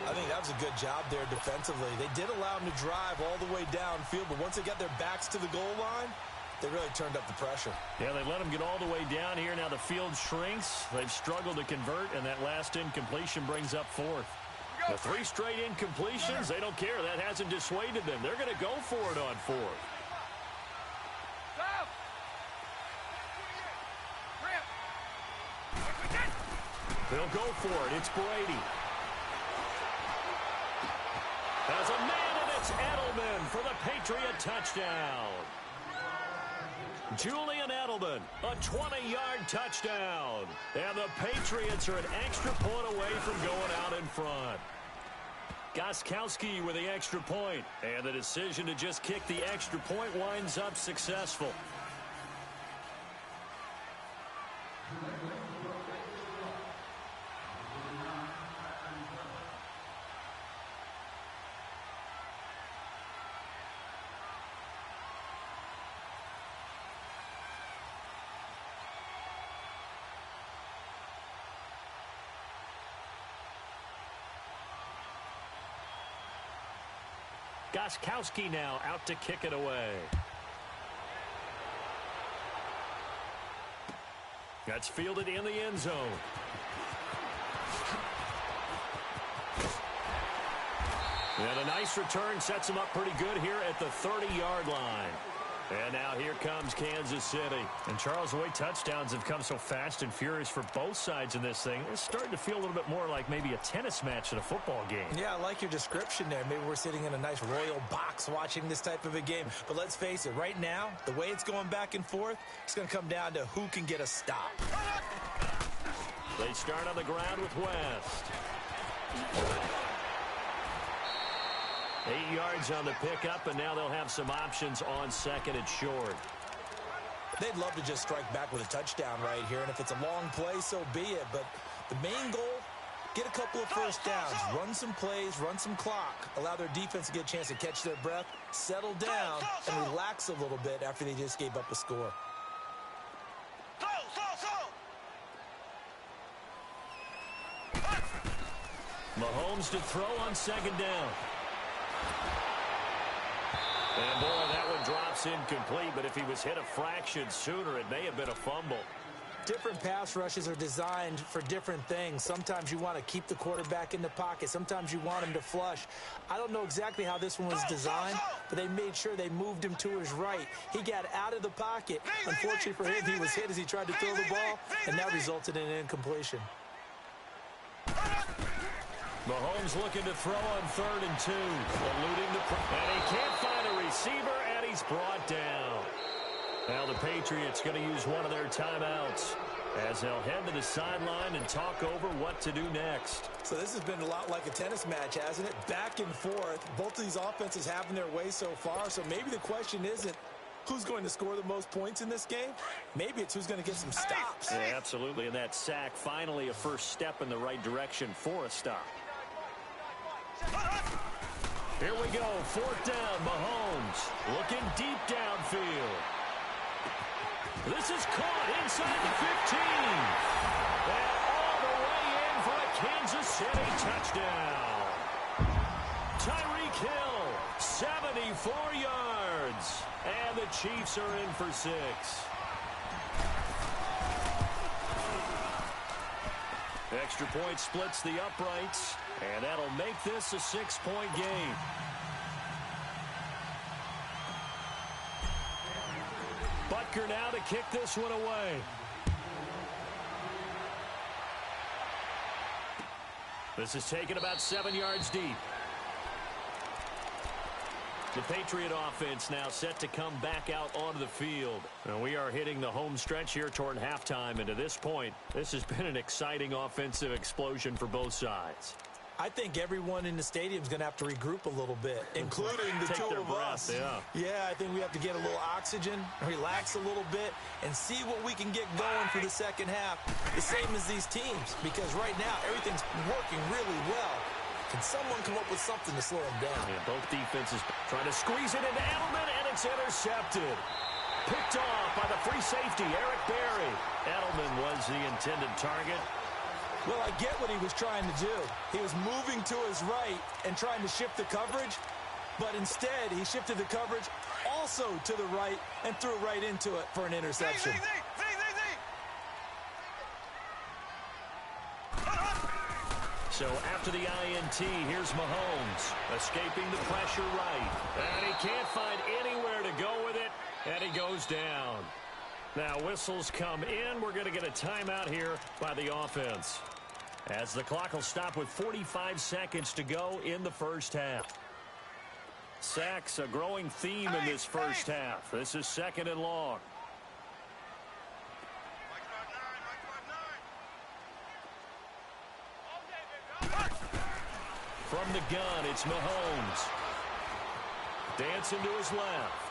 I think that was a good job there defensively. They did allow him to drive all the way downfield, but once they got their backs to the goal line, they really turned up the pressure.
Yeah, they let him get all the way down here. Now the field shrinks. They've struggled to convert, and that last incompletion brings up fourth. The 3 straight incompletions, they don't care. That hasn't dissuaded them. They're going to go for it on fourth. They'll go for it. It's Brady. Has a man, and it's Edelman for the Patriot touchdown. Julian Edelman, a 20-yard touchdown. And the Patriots are an extra point away from going out in front. Gostkowski with the extra point. And the decision to just kick the extra point winds up successful. Gostkowski now out to kick it away. That's fielded in the end zone. And a nice return sets him up pretty good here at the 30-yard line. And now here comes Kansas City. And Charles, the way touchdowns have come so fast and furious for both sides in this thing, it's starting to feel a little bit more like maybe a tennis match in a football game.
Yeah, I like your description there. Maybe we're sitting in a nice royal box watching this type of a game. But let's face it, right now, the way it's going back and forth, it's going to come down to who can get a stop.
They start on the ground with West. 8 yards on the pickup, and now they'll have some options on second and short.
They'd love to just strike back with a touchdown right here, and if it's a long play, so be it. But the main goal, get a couple of first downs, run some plays, run some clock, allow their defense to get a chance to catch their breath, settle down, and relax a little bit after they just gave up a score.
Mahomes to throw on second down. And boy, that one drops incomplete, but if he was hit a fraction sooner, it may have been a fumble.
Different pass rushes are designed for different things. Sometimes you want to keep the quarterback in the pocket. Sometimes you want him to flush. I don't know exactly how this one was designed, but they made sure they moved him to his right. He got out of the pocket. Unfortunately for him, he was hit as he tried to throw the ball, and that resulted in an incompletion.
Mahomes looking to throw on 3rd and 2. Eluding the and he can't find a receiver, and he's brought down. Now the Patriots going to use one of their timeouts as they'll head to the sideline and talk over what to do next.
So this has been a lot like a tennis match, hasn't it? Back and forth. Both of these offenses having their way so far. So maybe the question isn't who's going to score the most points in this game. Maybe it's who's going to get some stops.
Yeah, absolutely. And that sack, finally a first step in the right direction for a stop. Here we go, 4th down, Mahomes looking deep downfield. This is caught inside the 15. And all the way in for a Kansas City touchdown. Tyreek Hill, 74 yards. And the Chiefs are in for 6. Extra point splits the uprights, and that'll make this a 6-point game. Butker now to kick this one away. This is taken about 7 yards deep. The Patriot offense now set to come back out onto the field. And we are hitting the home stretch here toward halftime. And to this point, this has been an exciting offensive explosion for both sides.
I think everyone in the stadium is going to have to regroup a little bit, including the
Take
two
their
of
breath,
us.
yeah.
I think we have to get a little oxygen, relax a little bit, and see what we can get going for the second half, the same as these teams, because right now everything's working really well. Can someone come up with something to slow them down?
Yeah, both defenses trying to squeeze it into Edelman, and it's intercepted. Picked off by the free safety, Eric Berry. Edelman was the intended target.
Well, I get what he was trying to do. He was moving to his right and trying to shift the coverage, but instead he shifted the coverage also to the right and threw right into it for an interception.
So after the INT, here's Mahomes escaping the pressure right. And he can't find anywhere to go with it, and he goes down. Now whistles come in. We're going to get a timeout here by the offense, as the clock will stop with 45 seconds to go in the first half. Sacks, a growing theme in this first half. This is 2nd and long. From the gun, it's Mahomes. Dancing to his left.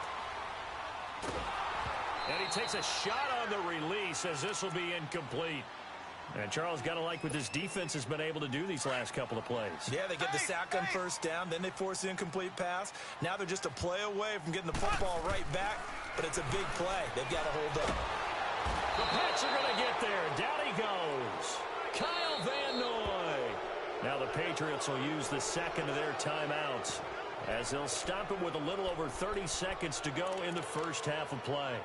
And he takes a shot on the release, as this will be incomplete. And Charles, got to like what this defense has been able to do these last couple of plays.
Yeah, they get the sack on first down, then they force the incomplete pass. Now they're just a play away from getting the football right back, but it's a big play. They've got to hold up.
The Pats are going to get there. Down he goes. Kyle Van Noy. Now the Patriots will use the second of their timeouts, as they'll stop it with a little over 30 seconds to go in the first half of play.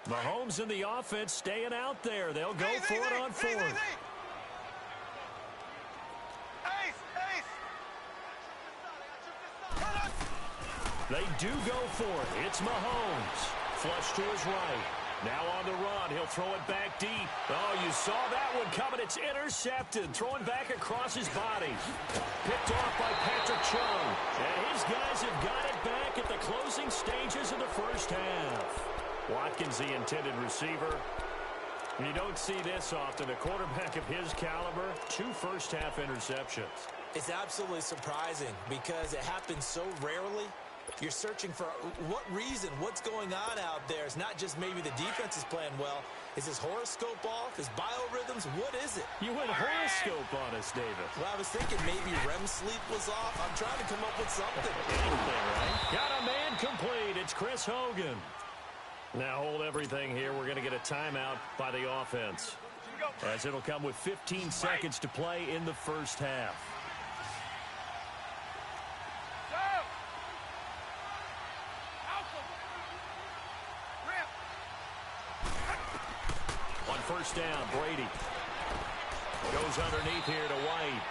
Mahomes and the offense staying out there. They'll go for it on 4th. They do go for it. It's Mahomes. Flush to his right. Now on the run. He'll throw it back deep. Oh, you saw that one coming. It's intercepted. Throwing back across his body. Picked off by Patrick Chung. And his guys have got it back at the closing stages of the first half. Watkins, the intended receiver. You don't see this often. A quarterback of his caliber, 2 first-half interceptions.
It's absolutely surprising because it happens so rarely. You're searching for what reason, what's going on out there. It's not just maybe the defense is playing well. Is his horoscope off? His biorhythms? What is it?
You went horoscope on us, David.
Well, I was thinking maybe REM sleep was off. I'm trying to come up with something.
Anything, right? Got a man complete. It's Chris Hogan. Now hold everything here. We're going to get a timeout by the offense, as it'll come with 15 seconds to play in the first half. On first down, Brady goes underneath here to White.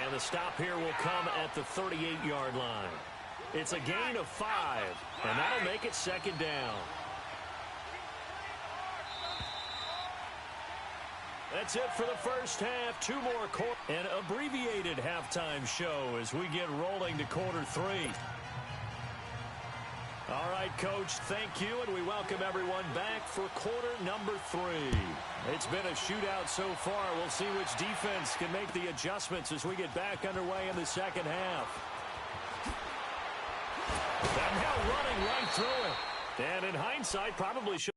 And the stop here will come at the 38-yard line. It's a gain of 5, and that'll make it 2nd down. That's it for the first half. 2 more quarters. An abbreviated halftime show as we get rolling to quarter 3. All right, Coach, thank you, and we welcome everyone back for quarter number 3. It's been a shootout so far. We'll see which defense can make the adjustments as we get back underway in the second half. That now running right through it. And in hindsight, probably should.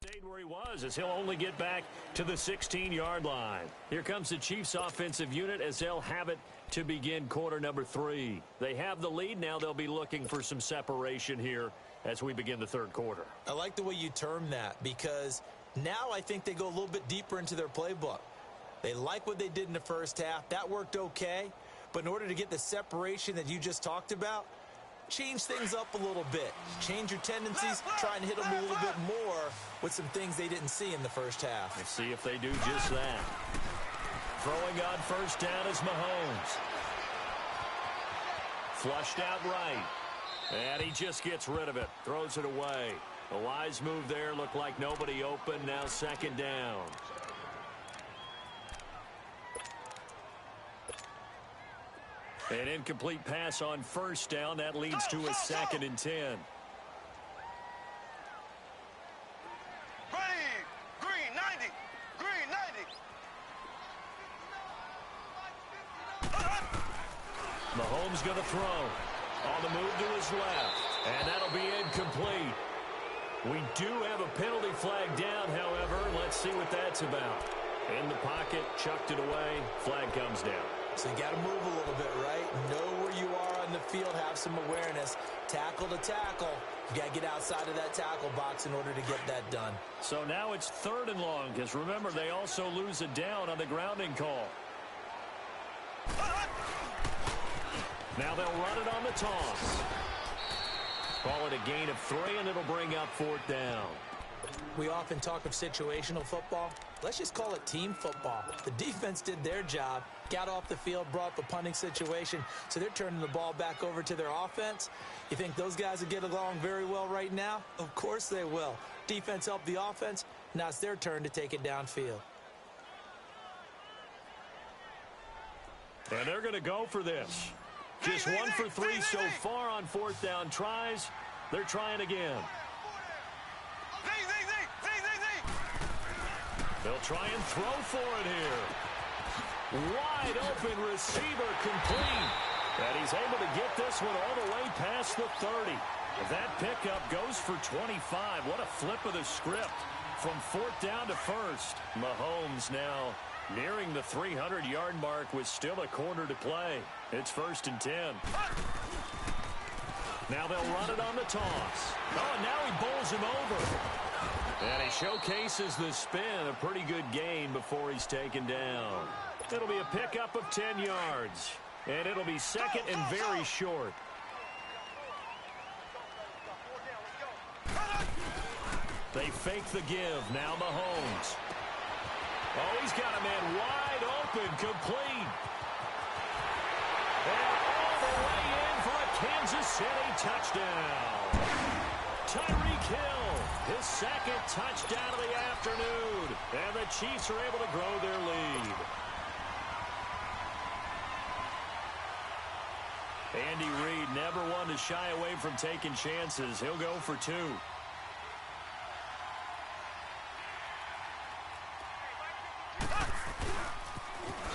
Stayed where he was as he'll only get back to the 16-yard line. Here comes the Chiefs offensive unit as they'll have it to begin quarter number 3. They have the lead. Now they'll be looking for some separation here as we begin the third quarter.
I like the way you term that because now I think they go a little bit deeper into their playbook. They like what they did in the first half. That worked okay. But in order to get the separation that you just talked about, change things up a little bit. Change your tendencies, try and hit them a little bit more with some things they didn't see in the first half.
Let's see if they do just that. Throwing on first down is Mahomes. Flushed out right. And he just gets rid of it. Throws it away. A wise move there. Looked like nobody open. Now second down. An incomplete pass on first down. That leads to a 2nd and 10.
Ready. Green 90. Green 90.
Mahomes going to throw. On the move to his left. And that'll be incomplete. We do have a penalty flag down, however. Let's see what that's about. In the pocket, chucked it away. Flag comes down.
So you got to move a little bit, right? Know where you are on the field, have some awareness. Tackle to tackle. You got to get outside of that tackle box in order to get that done.
So now it's 3rd and long, because remember, they also lose a down on the grounding call. Now they'll run it on the toss. Call it a gain of 3, and it'll bring up 4th down.
We often talk of situational football. Let's just call it team football. The defense did their job, got off the field, brought up a punting situation, so they're turning the ball back over to their offense. You think those guys will get along very well right now? Of course they will. Defense helped the offense. Now it's their turn to take it downfield.
And they're going to go for this. Just 1 for 3 so far on 4th down tries. They're trying again. They'll try and throw for it here. Wide open receiver complete. And he's able to get this one all the way past the 30. That pickup goes for 25. What a flip of the script from 4th down to 1st. Mahomes now nearing the 300-yard mark with still a quarter to play. It's 1st and 10. Now they'll run it on the toss. Oh, and now he bowls him over. And he showcases the spin. A pretty good gain before he's taken down. It'll be a pickup of 10 yards. And it'll be 2nd and very short. They fake the give. Now Mahomes. Oh, he's got a man wide open, complete. And all the way in for a Kansas City touchdown. Tyreek Hill, his 2nd touchdown of the afternoon. And the Chiefs are able to grow their lead. Andy Reid never one to shy away from taking chances. He'll go for 2.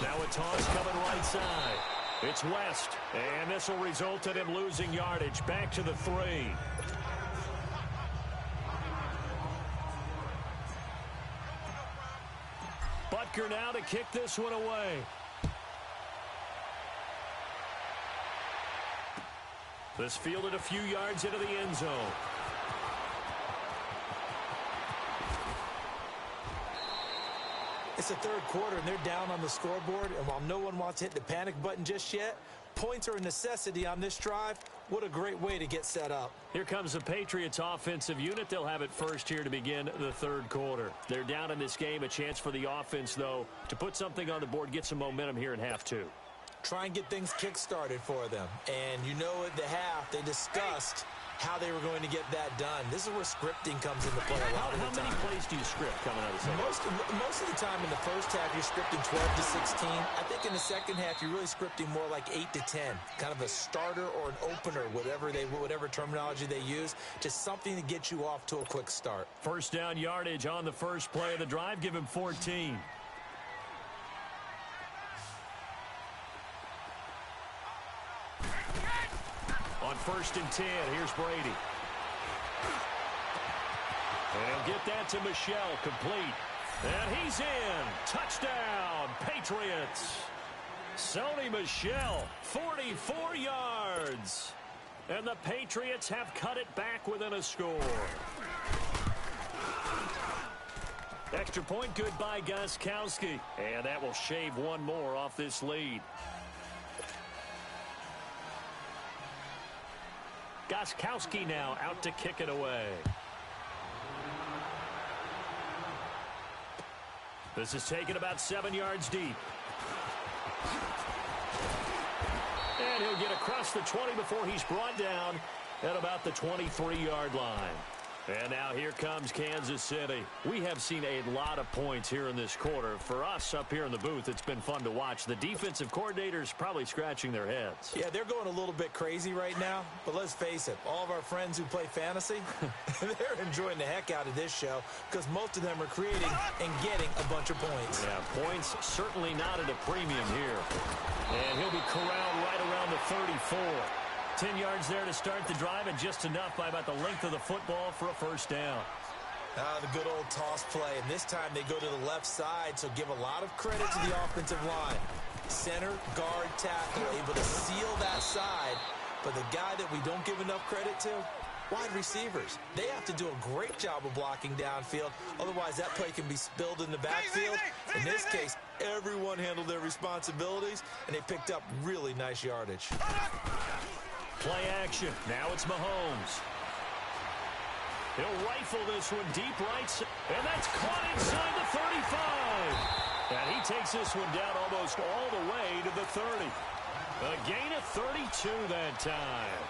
Now a toss coming right side. It's West, and this will result in him losing yardage. Back to the 3. Butker now to kick this one away. This fielded a few yards into the end zone.
It's the 3rd quarter, and they're down on the scoreboard. And while no one wants to hit the panic button just yet, points are a necessity on this drive. What a great way to get set up.
Here comes the Patriots offensive unit. They'll have it first here to begin the 3rd quarter. They're down in this game. A chance for the offense, though, to put something on the board, get some momentum here in half 2.
Try and get things kick-started for them. And you know at the half, they discussed how they were going to get that done. This is where scripting comes into play a lot of the time.
How many plays do you script coming out of the second?
Most of the time in the first half, you're scripting 12 to 16. I think in the second half, you're really scripting more like 8 to 10. Kind of a starter or an opener, whatever terminology they use. Just something to get you off to a quick start.
First down yardage on the first play of the drive. Give him 14. On 1st and 10, here's Brady. And he'll get that to Michel, complete. And he's in. Touchdown, Patriots. Sony Michel, 44 yards. And the Patriots have cut it back within a score. Extra point good by Gostkowski. And that will shave one more off this lead. Gostkowski now out to kick it away. This is taken about 7 yards deep. And he'll get across the 20 before he's brought down at about the 23-yard line. And now here comes Kansas City. We have seen a lot of points here in this quarter. For us up here in the booth, it's been fun to watch. The defensive coordinators probably scratching their heads.
Yeah, they're going a little bit crazy right now. But let's face it, all of our friends who play fantasy, they're enjoying the heck out of this show because most of them are creating and getting a bunch of points.
Yeah, points certainly not at a premium here. And he'll be corralled right around the 34. 10 yards there to start the drive, and just enough by about the length of the football for a first down.
The good old toss play, and this time they go to the left side, so give a lot of credit to the offensive line. Center, guard, tackle, able to seal that side, but the guy that we don't give enough credit to, wide receivers. They have to do a great job of blocking downfield, otherwise that play can be spilled in the backfield. In this case, everyone handled their responsibilities, and they picked up really nice yardage.
Play action. Now it's Mahomes. He'll rifle this one deep right, and that's caught inside the 35. And he takes this one down almost all the way to the 30. A gain of 32 that time.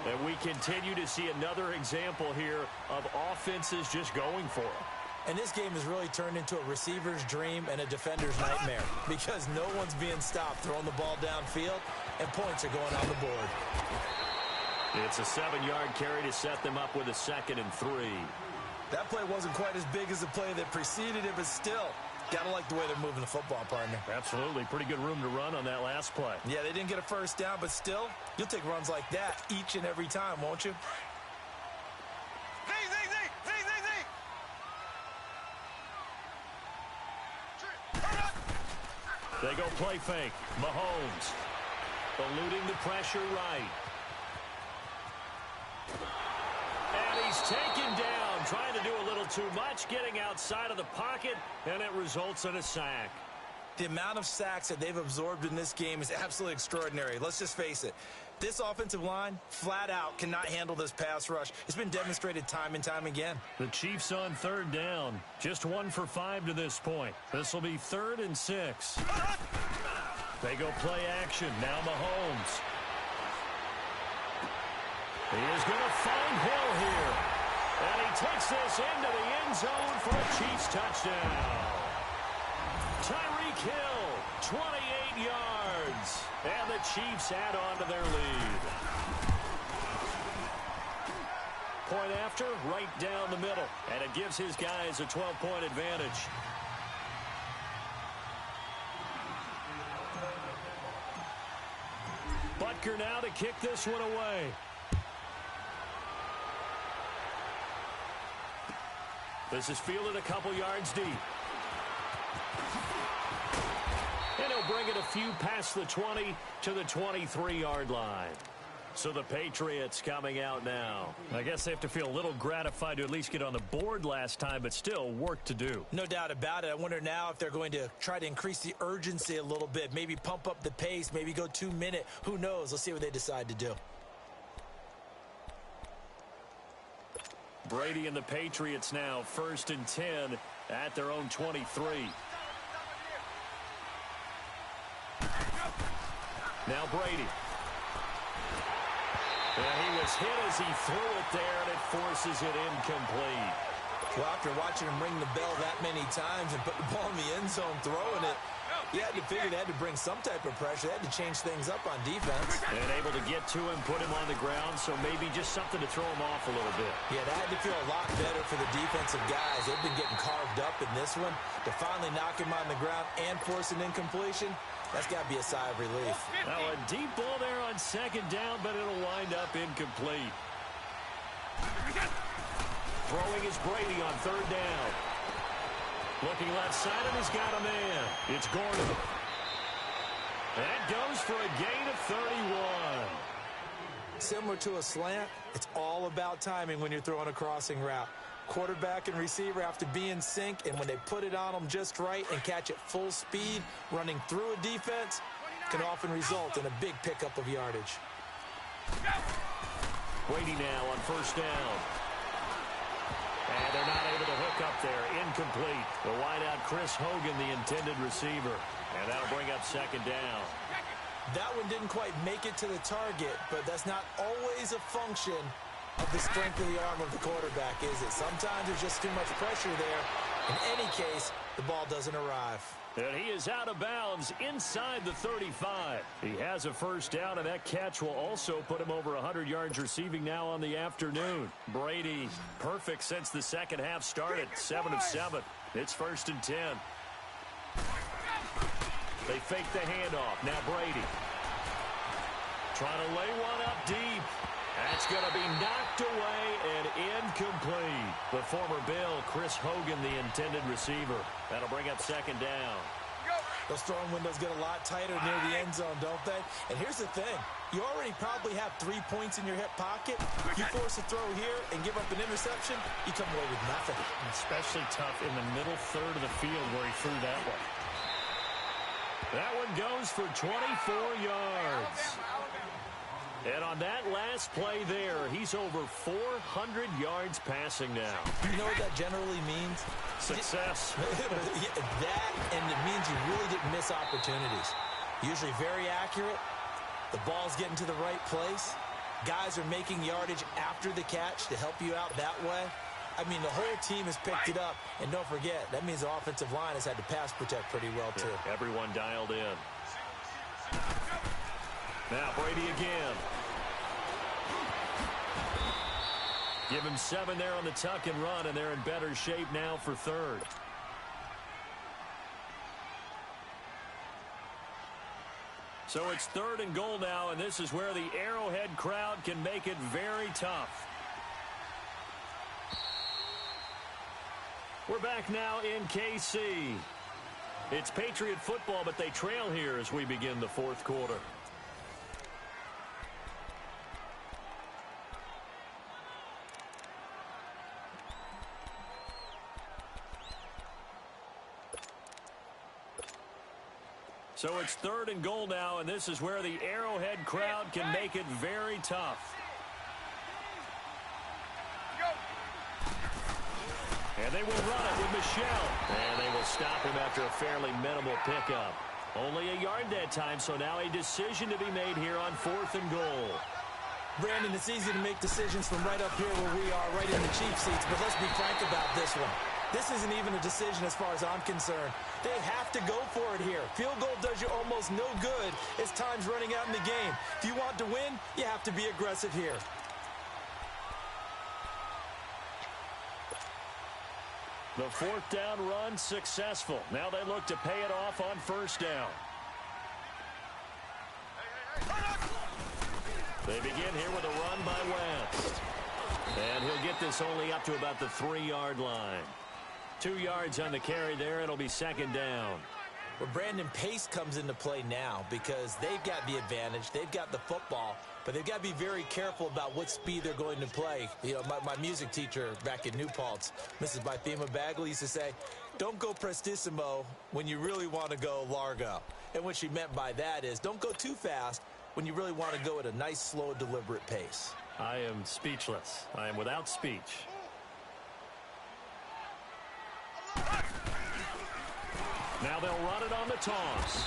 And we continue to see another example here of offenses just going for it.
And this game has really turned into a receiver's dream and a defender's nightmare because no one's being stopped throwing the ball downfield, and points are going on the board.
It's a 7-yard carry to set them up with a 2nd and 3.
That play wasn't quite as big as the play that preceded it, but still, gotta like the way they're moving the football, partner.
Absolutely. Pretty good room to run on that last play.
Yeah, they didn't get a first down, but still, you'll take runs like that each and every time, won't you?
They go play fake. Mahomes eluding the pressure right. And he's taken down, trying to do a little too much, getting outside of the pocket, and it results in a sack.
The amount of sacks that they've absorbed in this game is absolutely extraordinary. Let's just face it. This offensive line, flat out, cannot handle this pass rush. It's been demonstrated time and time again.
The Chiefs on 3rd down. Just 1 for 5 to this point. This will be 3rd and 6. They go play action. Now Mahomes. He is going to find Hill here. And he takes this into the end zone for a Chiefs touchdown. Tyreek Hill, 28 yards. And the Chiefs add on to their lead. Point after, right down the middle. And it gives his guys a 12-point advantage. Butker now to kick this one away. This is fielded a couple yards deep. And he'll bring it a few past the 20 to the 23-yard line. So the Patriots coming out now. I guess they have to feel a little gratified to at least get on the board last time, but still work to do.
No doubt about it. I wonder now if they're going to try to increase the urgency a little bit, maybe pump up the pace, maybe go 2-minute. Who knows? Let's see what they decide to do.
Brady and the Patriots now 1st and 10 at their own 23. Now Brady. And he was hit as he threw it there, and it forces it incomplete.
Well, after watching him ring the bell that many times and put the ball in the end zone throwing it, you had to figure they had to bring some type of pressure. They had to change things up on defense.
And able to get to him, put him on the ground, so maybe just something to throw him off a little bit.
Yeah, that had to feel a lot better for the defensive guys. They've been getting carved up in this one. To finally knock him on the ground and force an incompletion, that's got to be a sigh of relief.
Now a deep ball there on 2nd down, but it'll wind up incomplete. Throwing is Brady on third down. Looking left side, and he's got a man. It's Gordon. That goes for a gain of 31.
Similar to a slant, it's all about timing when you're throwing a crossing route. Quarterback and receiver have to be in sync, and when they put it on them just right and catch it full speed, running through a defense can often result in a big pickup of yardage.
Brady now on first down. And they're not able to hook up there. Incomplete. The wideout, Chris Hogan, the intended receiver. And that'll bring up second down.
That one didn't quite make it to the target, but that's not always a function of the strength of the arm of the quarterback, is it? Sometimes there's just too much pressure there. In any case, the ball doesn't arrive.
And he is out of bounds inside the 35. He has a first down, and that catch will also put him over 100 yards receiving now on the afternoon. Brady, perfect since the second half started, 7 of 7. It's first and 10. They fake the handoff. Now Brady. Trying to lay one up deep. That's going to be knocked away and incomplete. The former Bill, Chris Hogan, the intended receiver. That'll bring up second down.
Those throwing windows get a lot tighter near the end zone, don't they? And here's the thing. You already probably have 3 points in your hip pocket. You force a throw here and give up an interception, you come away with nothing.
Especially tough in the middle third of the field where he threw that one. That one goes for 24 yards. And on that last play there, he's over 400 yards passing now.
You know what that generally means?
Success.
That, and it means you really didn't miss opportunities. Usually very accurate. The ball's getting to the right place. Guys are making yardage after the catch to help you out that way. I mean, the whole team has picked it up. And don't forget, that means the offensive line has had to pass protect pretty well, too.
Yeah, everyone dialed in. Now Brady again. Give him 7 there on the tuck and run, and they're in better shape now for third. So it's third and goal now, and this is where the Arrowhead crowd can make it very tough. We're back now in KC. It's Patriot football, but they trail here as we begin the fourth quarter. So it's third and goal now, and this is where the Arrowhead crowd can make it very tough. And they will run it with Michelle. And they will stop him after a fairly minimal pickup. Only a yard that time, so now a decision to be made here on fourth and goal.
Brandon, it's easy to make decisions from right up here where we are, right in the cheap seats, but let's be frank about this one. This isn't even a decision as far as I'm concerned. They have to go for it here. Field goal does you almost no good as time's running out in the game. If you want to win, you have to be aggressive here.
The fourth down run successful. Now they look to pay it off on first down. They begin here with a run by West. And he'll get this only up to about the 3-yard line. 2 yards on the carry there. It'll be second down.
Well, Brandon, pace comes into play now because they've got the advantage. They've got the football, but they've got to be very careful about what speed they're going to play. You know, my music teacher back in New Paltz, Mrs. Bythema Bagley, used to say, don't go prestissimo when you really want to go largo. And what she meant by that is don't go too fast when you really want to go at a nice, slow, deliberate pace.
I am speechless. I am without speech. Now they'll run it on the toss.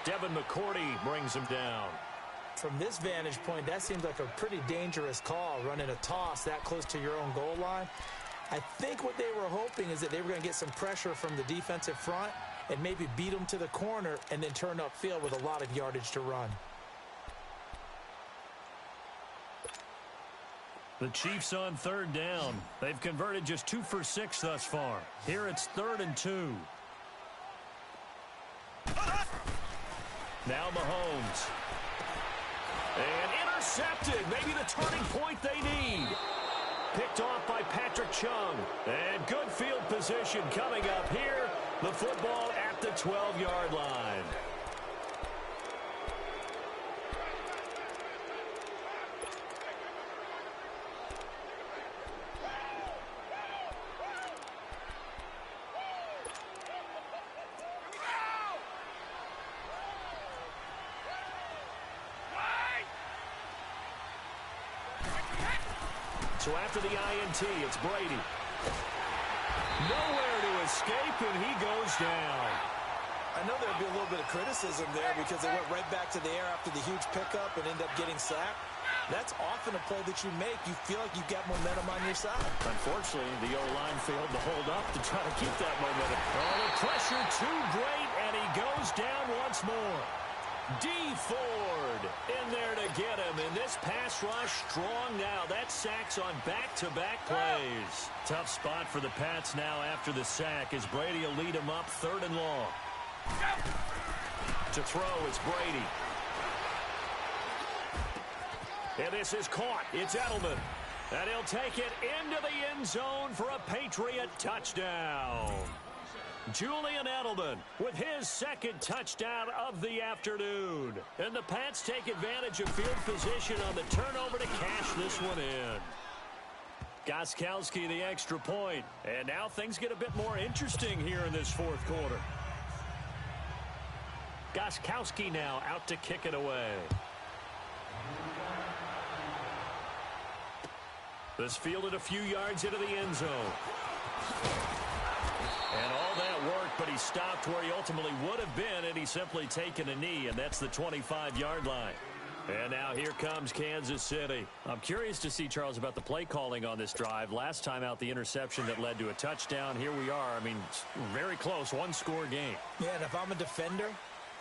Devin McCourty brings him down.
From this vantage point, that seems like a pretty dangerous call, running a toss that close to your own goal line. I think what they were hoping is that they were going to get some pressure from the defensive front and maybe beat them to the corner and then turn upfield with a lot of yardage to run.
The Chiefs on third down. They've converted just 2 for 6 thus far. Here it's 3rd and 2. Now Mahomes. And intercepted. Maybe the turning point they need. Picked off by Patrick Chung. And good field position coming up here. The football at the 12-yard line. So after the INT, it's Brady. Nowhere to escape, and he goes down.
I know there'll be a little bit of criticism there because they went right back to the air after the huge pickup and ended up getting sacked. That's often a play that you make. You feel like you've got momentum on your side.
Unfortunately, the O-line failed to hold up to try to keep that momentum. Oh, the pressure too great, and he goes down once more. D. Ford in there to get him, and this pass rush strong now. That sacks on back-to-back plays. Tough spot for the Pats now after the sack as Brady will lead him up 3rd and long. To throw, it's Brady. And this is caught. It's Edelman. And he'll take it into the end zone for a Patriot touchdown. Julian Edelman with his 2nd touchdown of the afternoon. And the Pats take advantage of field position on the turnover to cash this one in. Gostkowski the extra point. And now things get a bit more interesting here in this 4th quarter. Gostkowski now out to kick it away. This fielded a few yards into the end zone. And all that work, but he stopped where he ultimately would have been had he simply taken a knee, and that's the 25-yard line. And now here comes Kansas City. I'm curious to see, Charles, about the play calling on this drive. Last time out, the interception that led to a touchdown. Here we are. I mean, very close, one-score game.
Yeah, and if I'm a defender,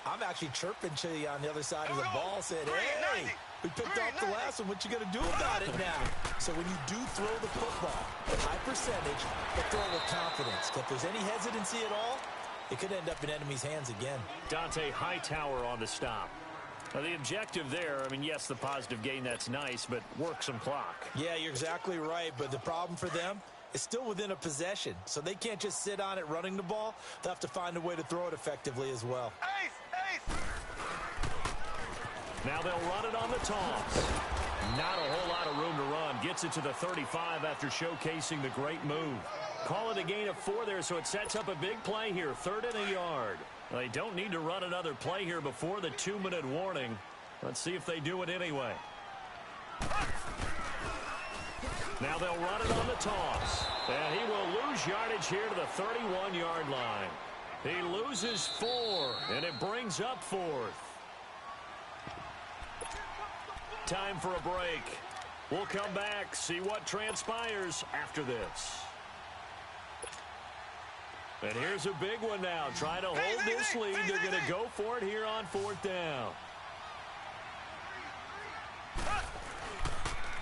I'm actually chirping to you on the other side of the ball, saying, hey, we picked off the last one. What you going to do about it now? So when you do throw the football, high percentage, but throw with confidence. If there's any hesitancy at all, it could end up in enemy's hands again.
Dante Hightower on the stop. Now, the objective there, I mean, yes, the positive gain, that's nice, but work some clock.
Yeah, you're exactly right, but the problem for them is still within a possession, so they can't just sit on it running the ball. They'll have to find a way to throw it effectively as well.
Now they'll run it on the toss. Not a whole lot of room to run. Gets it to the 35 after showcasing the great move. Call it a gain of 4 there, so it sets up a big play here. 3rd and a yard. They don't need to run another play here before the 2-minute warning. Let's see if they do it anyway. Now they'll run it on the toss. And he will lose yardage here to the 31-yard line. He loses 4, and it brings up 4th. Time for a break. We'll come back, see what transpires after this. And here's a big one now. Trying to hold this lead. They're going to go for it here on 4th down.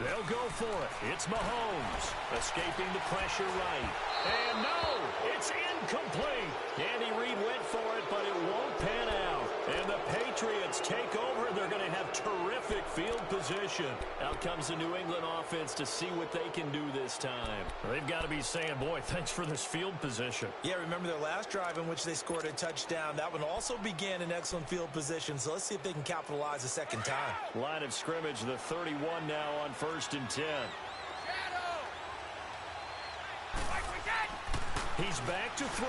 They'll go for it. It's Mahomes escaping the pressure right. And no, it's incomplete. Andy Reid went for it, but it won't pan out. And the Patriots take over. They're going to have terrific field position. Out comes the New England offense to see what they can do this time. They've got to be saying, boy, thanks for this field position.
Yeah, remember their last drive in which they scored a touchdown. That one also began in excellent field position, so let's see if they can capitalize a second time.
Line of scrimmage, the 31 now on 1st and 10. He's back to throw.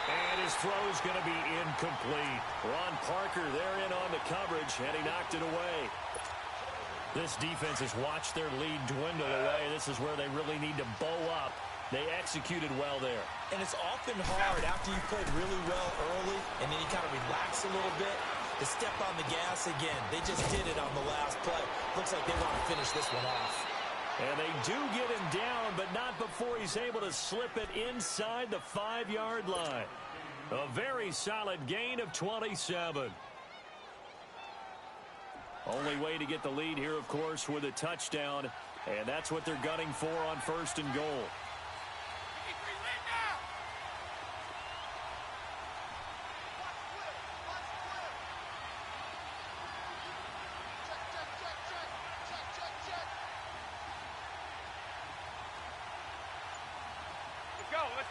And his throw is going to be incomplete. Ron Parker there in on the coverage, and he knocked it away. This defense has watched their lead dwindle away. This is where they really need to bow up. They executed well there.
And it's often hard after you played really well early, and then you kind of relax a little bit, to step on the gas again. They just did it on the last play. Looks like they want to finish this one off.
And they do get him down, but not before he's able to slip it inside the 5-yard line. A very solid gain of 27. Only way to get the lead here, of course, with a touchdown. And that's what they're gunning for on 1st and goal.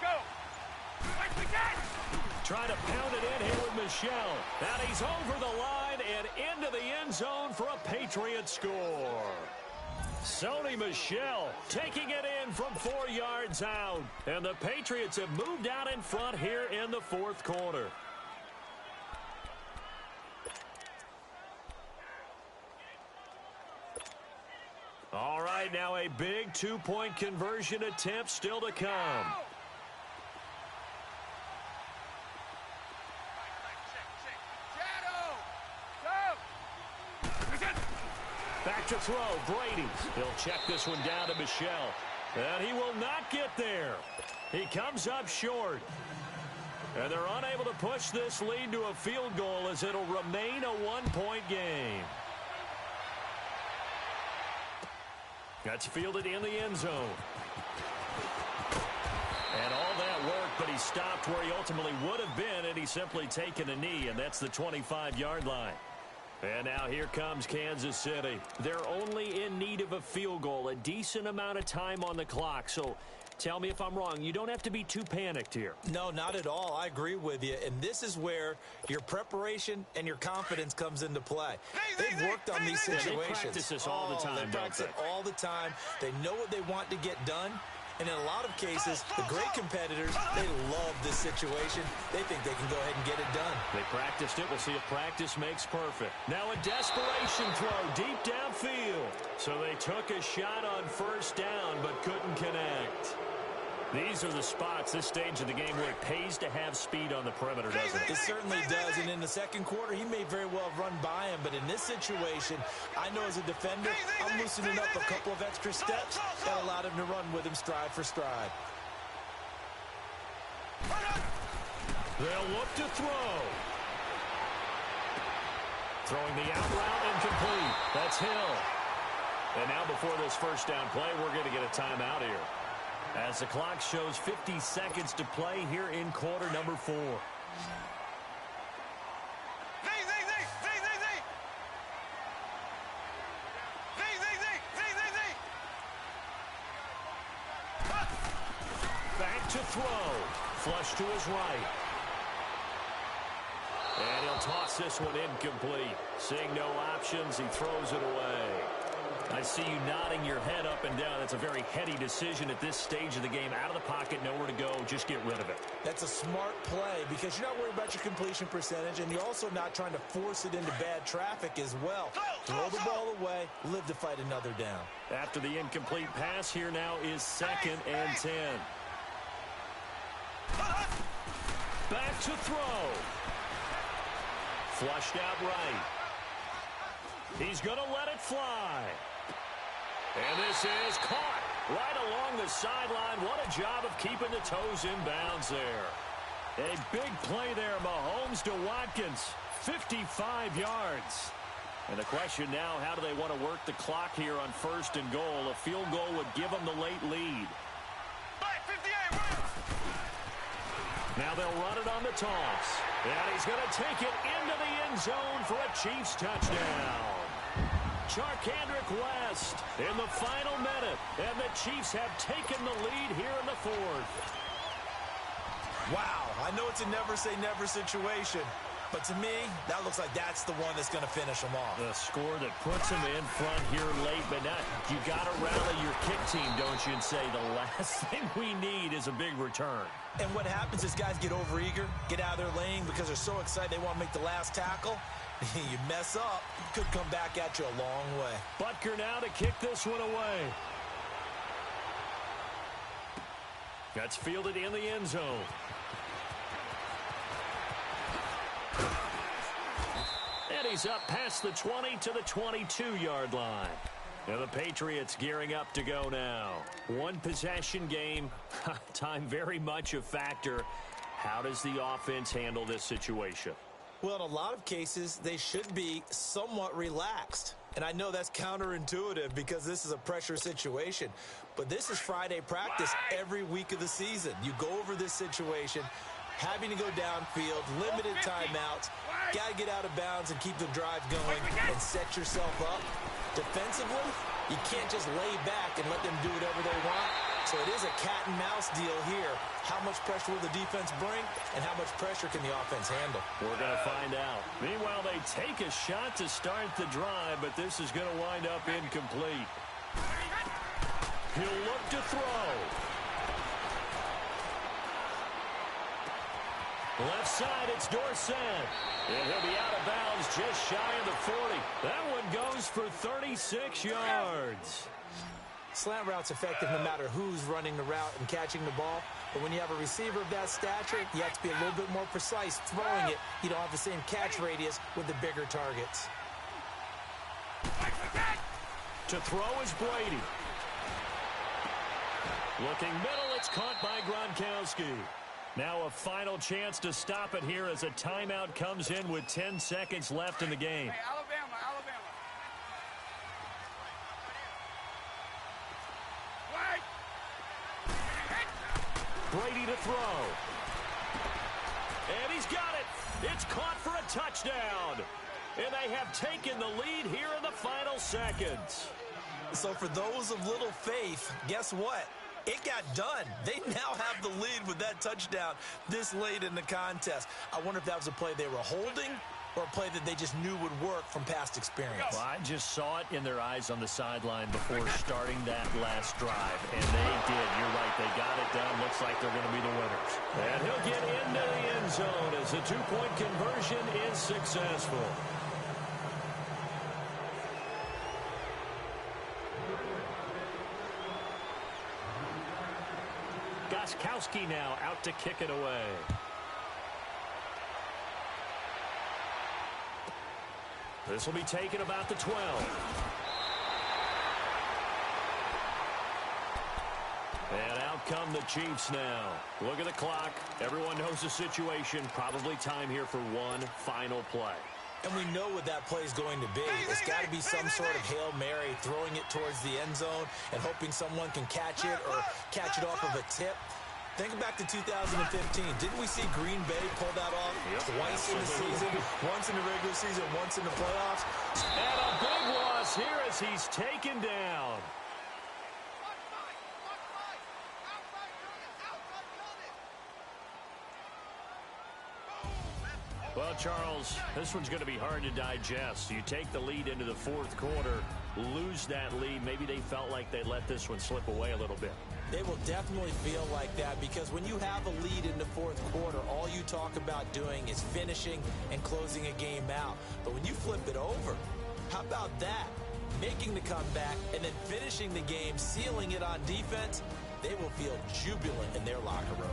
Let's go.
Trying to pound it in here with Michel. And he's over the line and into the end zone for a Patriot score. Sony Michel taking it in from 4 yards out. And the Patriots have moved out in front here in the fourth quarter. All right, now a big two-point conversion attempt still to come. Back to throw, Brady. He'll check this one down to Michel. And he will not get there. He comes up short. And they're unable to push this lead to a field goal as it'll remain a one-point game. That's fielded in the end zone. And all that work, but he stopped where he ultimately would have been, and he's simply taken a knee, and that's the 25-yard line. And now here comes Kansas City. They're only in need of a field goal, a decent amount of time on the clock. So tell me if I'm wrong. You don't have to be too panicked here.
No, not at all. I agree with you. And this is where your preparation and your confidence comes into play. They've worked on these situations.
They practice this all the time,
They practice it all the time. They know what they want to get done. And in a lot of cases, the great competitors, they love this situation. They think they can go ahead and get it done.
They practiced it. We'll see if practice makes perfect. Now a desperation throw deep downfield. So they took a shot on first down but couldn't connect. These are the spots, this stage of the game, where it pays to have speed on the perimeter, doesn't it?
It certainly does, and in the second quarter, he may very well have run by him, but in this situation, I know as a defender, I'm loosening up a couple of extra steps that allowed him to run with him stride for stride.
They'll look to throw. Throwing the out route incomplete. That's Hill. And now before this first down play, we're going to get a timeout here, as the clock shows 50 seconds to play here in quarter number 4. Back to throw. Flush to his right. And he'll toss this one incomplete. Seeing no options, he throws it away. I see you nodding your head up and down. That's a very heady decision at this stage of the game. Out of the pocket, nowhere to go. Just get rid of it.
That's a smart play because you're not worried about your completion percentage, and you're also not trying to force it into bad traffic as well. Throw the ball away, live to fight another down.
After the incomplete pass, here now is 2nd and 10. Back to throw. Flushed out right. He's going to let it fly. And this is caught right along the sideline. What a job of keeping the toes in bounds there. A big play there, Mahomes to Watkins. 55 yards. And the question now, how do they want to work the clock here on 1st and goal? A field goal would give them the late lead. Now they'll run it on the toss. And he's going to take it into the end zone for a Chiefs touchdown. Charkandrick West in the final minute. And the Chiefs have taken the lead here in the 4th.
Wow, I know it's a never-say-never situation, but to me, that looks like that's the one that's going to finish them off.
The score that puts them in front here late, but now you got to rally your kick team, don't you, and say the last thing we need is a big return.
And what happens is guys get overeager, get out of their lane because they're so excited they want to make the last tackle. You mess up, could come back at you a long way.
Butker now to kick this one away. That's fielded in the end zone. And he's up past the 20 to the 22-yard line. Now the Patriots gearing up to go now. One possession game. Time very much a factor. How does the offense handle this situation?
Well, in a lot of cases, they should be somewhat relaxed. And I know that's counterintuitive because this is a pressure situation. But this is Friday practice every week of the season. You go over this situation, having to go downfield, limited timeouts, got to get out of bounds and keep the drive going and set yourself up. Defensively, you can't just lay back and let them do whatever they want. So it is a cat and mouse deal here. How much pressure will the defense bring, and how much pressure can the offense handle?
We're going to find out. Meanwhile, they take a shot to start the drive, but this is going to wind up incomplete. He'll look to throw. Left side, it's Dorsett. And he'll be out of bounds just shy of the 40. That one goes for 36 yards.
Slant route's effective no matter who's running the route and catching the ball. But when you have a receiver of that stature, you have to be a little bit more precise throwing it. You don't have the same catch radius with the bigger targets.
To throw is Brady. Looking middle, it's caught by Gronkowski. Now a final chance to stop it here as a timeout comes in with 10 seconds left in the game.
Hey, Alabama.
Brady to throw. And he's got it. It's caught for a touchdown. And they have taken the lead here in the final seconds.
So for those of little faith, guess what? It got done. They now have the lead with that touchdown this late in the contest. I wonder if that was a play they were holding or a play that they just knew would work from past experience.
Well, I just saw it in their eyes on the sideline before starting that last drive, and they did. You're right. They got it done. Looks like they're going to be the winners. And he'll get into the end zone as the two-point conversion is successful. Gostkowski now out to kick it away. This will be taken about the 12. And out come the Chiefs now. Look at the clock. Everyone knows the situation. Probably time here for one final play.
And we know what that play is going to be. It's got to be some sort of Hail Mary, throwing it towards the end zone and hoping someone can catch it or catch it off of a tip. Think back to 2015. Didn't we see Green Bay pull that off twice in the season? Once in the regular season, once in the playoffs.
And a big loss here as he's taken down. Well, Charles, this one's going to be hard to digest. You take the lead into the fourth quarter, lose that lead. Maybe they felt like they let this one slip away a little bit.
They will definitely feel like that because when you have a lead in the fourth quarter, all you talk about doing is finishing and closing a game out. But when you flip it over, how about that? Making the comeback and then finishing the game, sealing it on defense, they will feel jubilant in their locker room.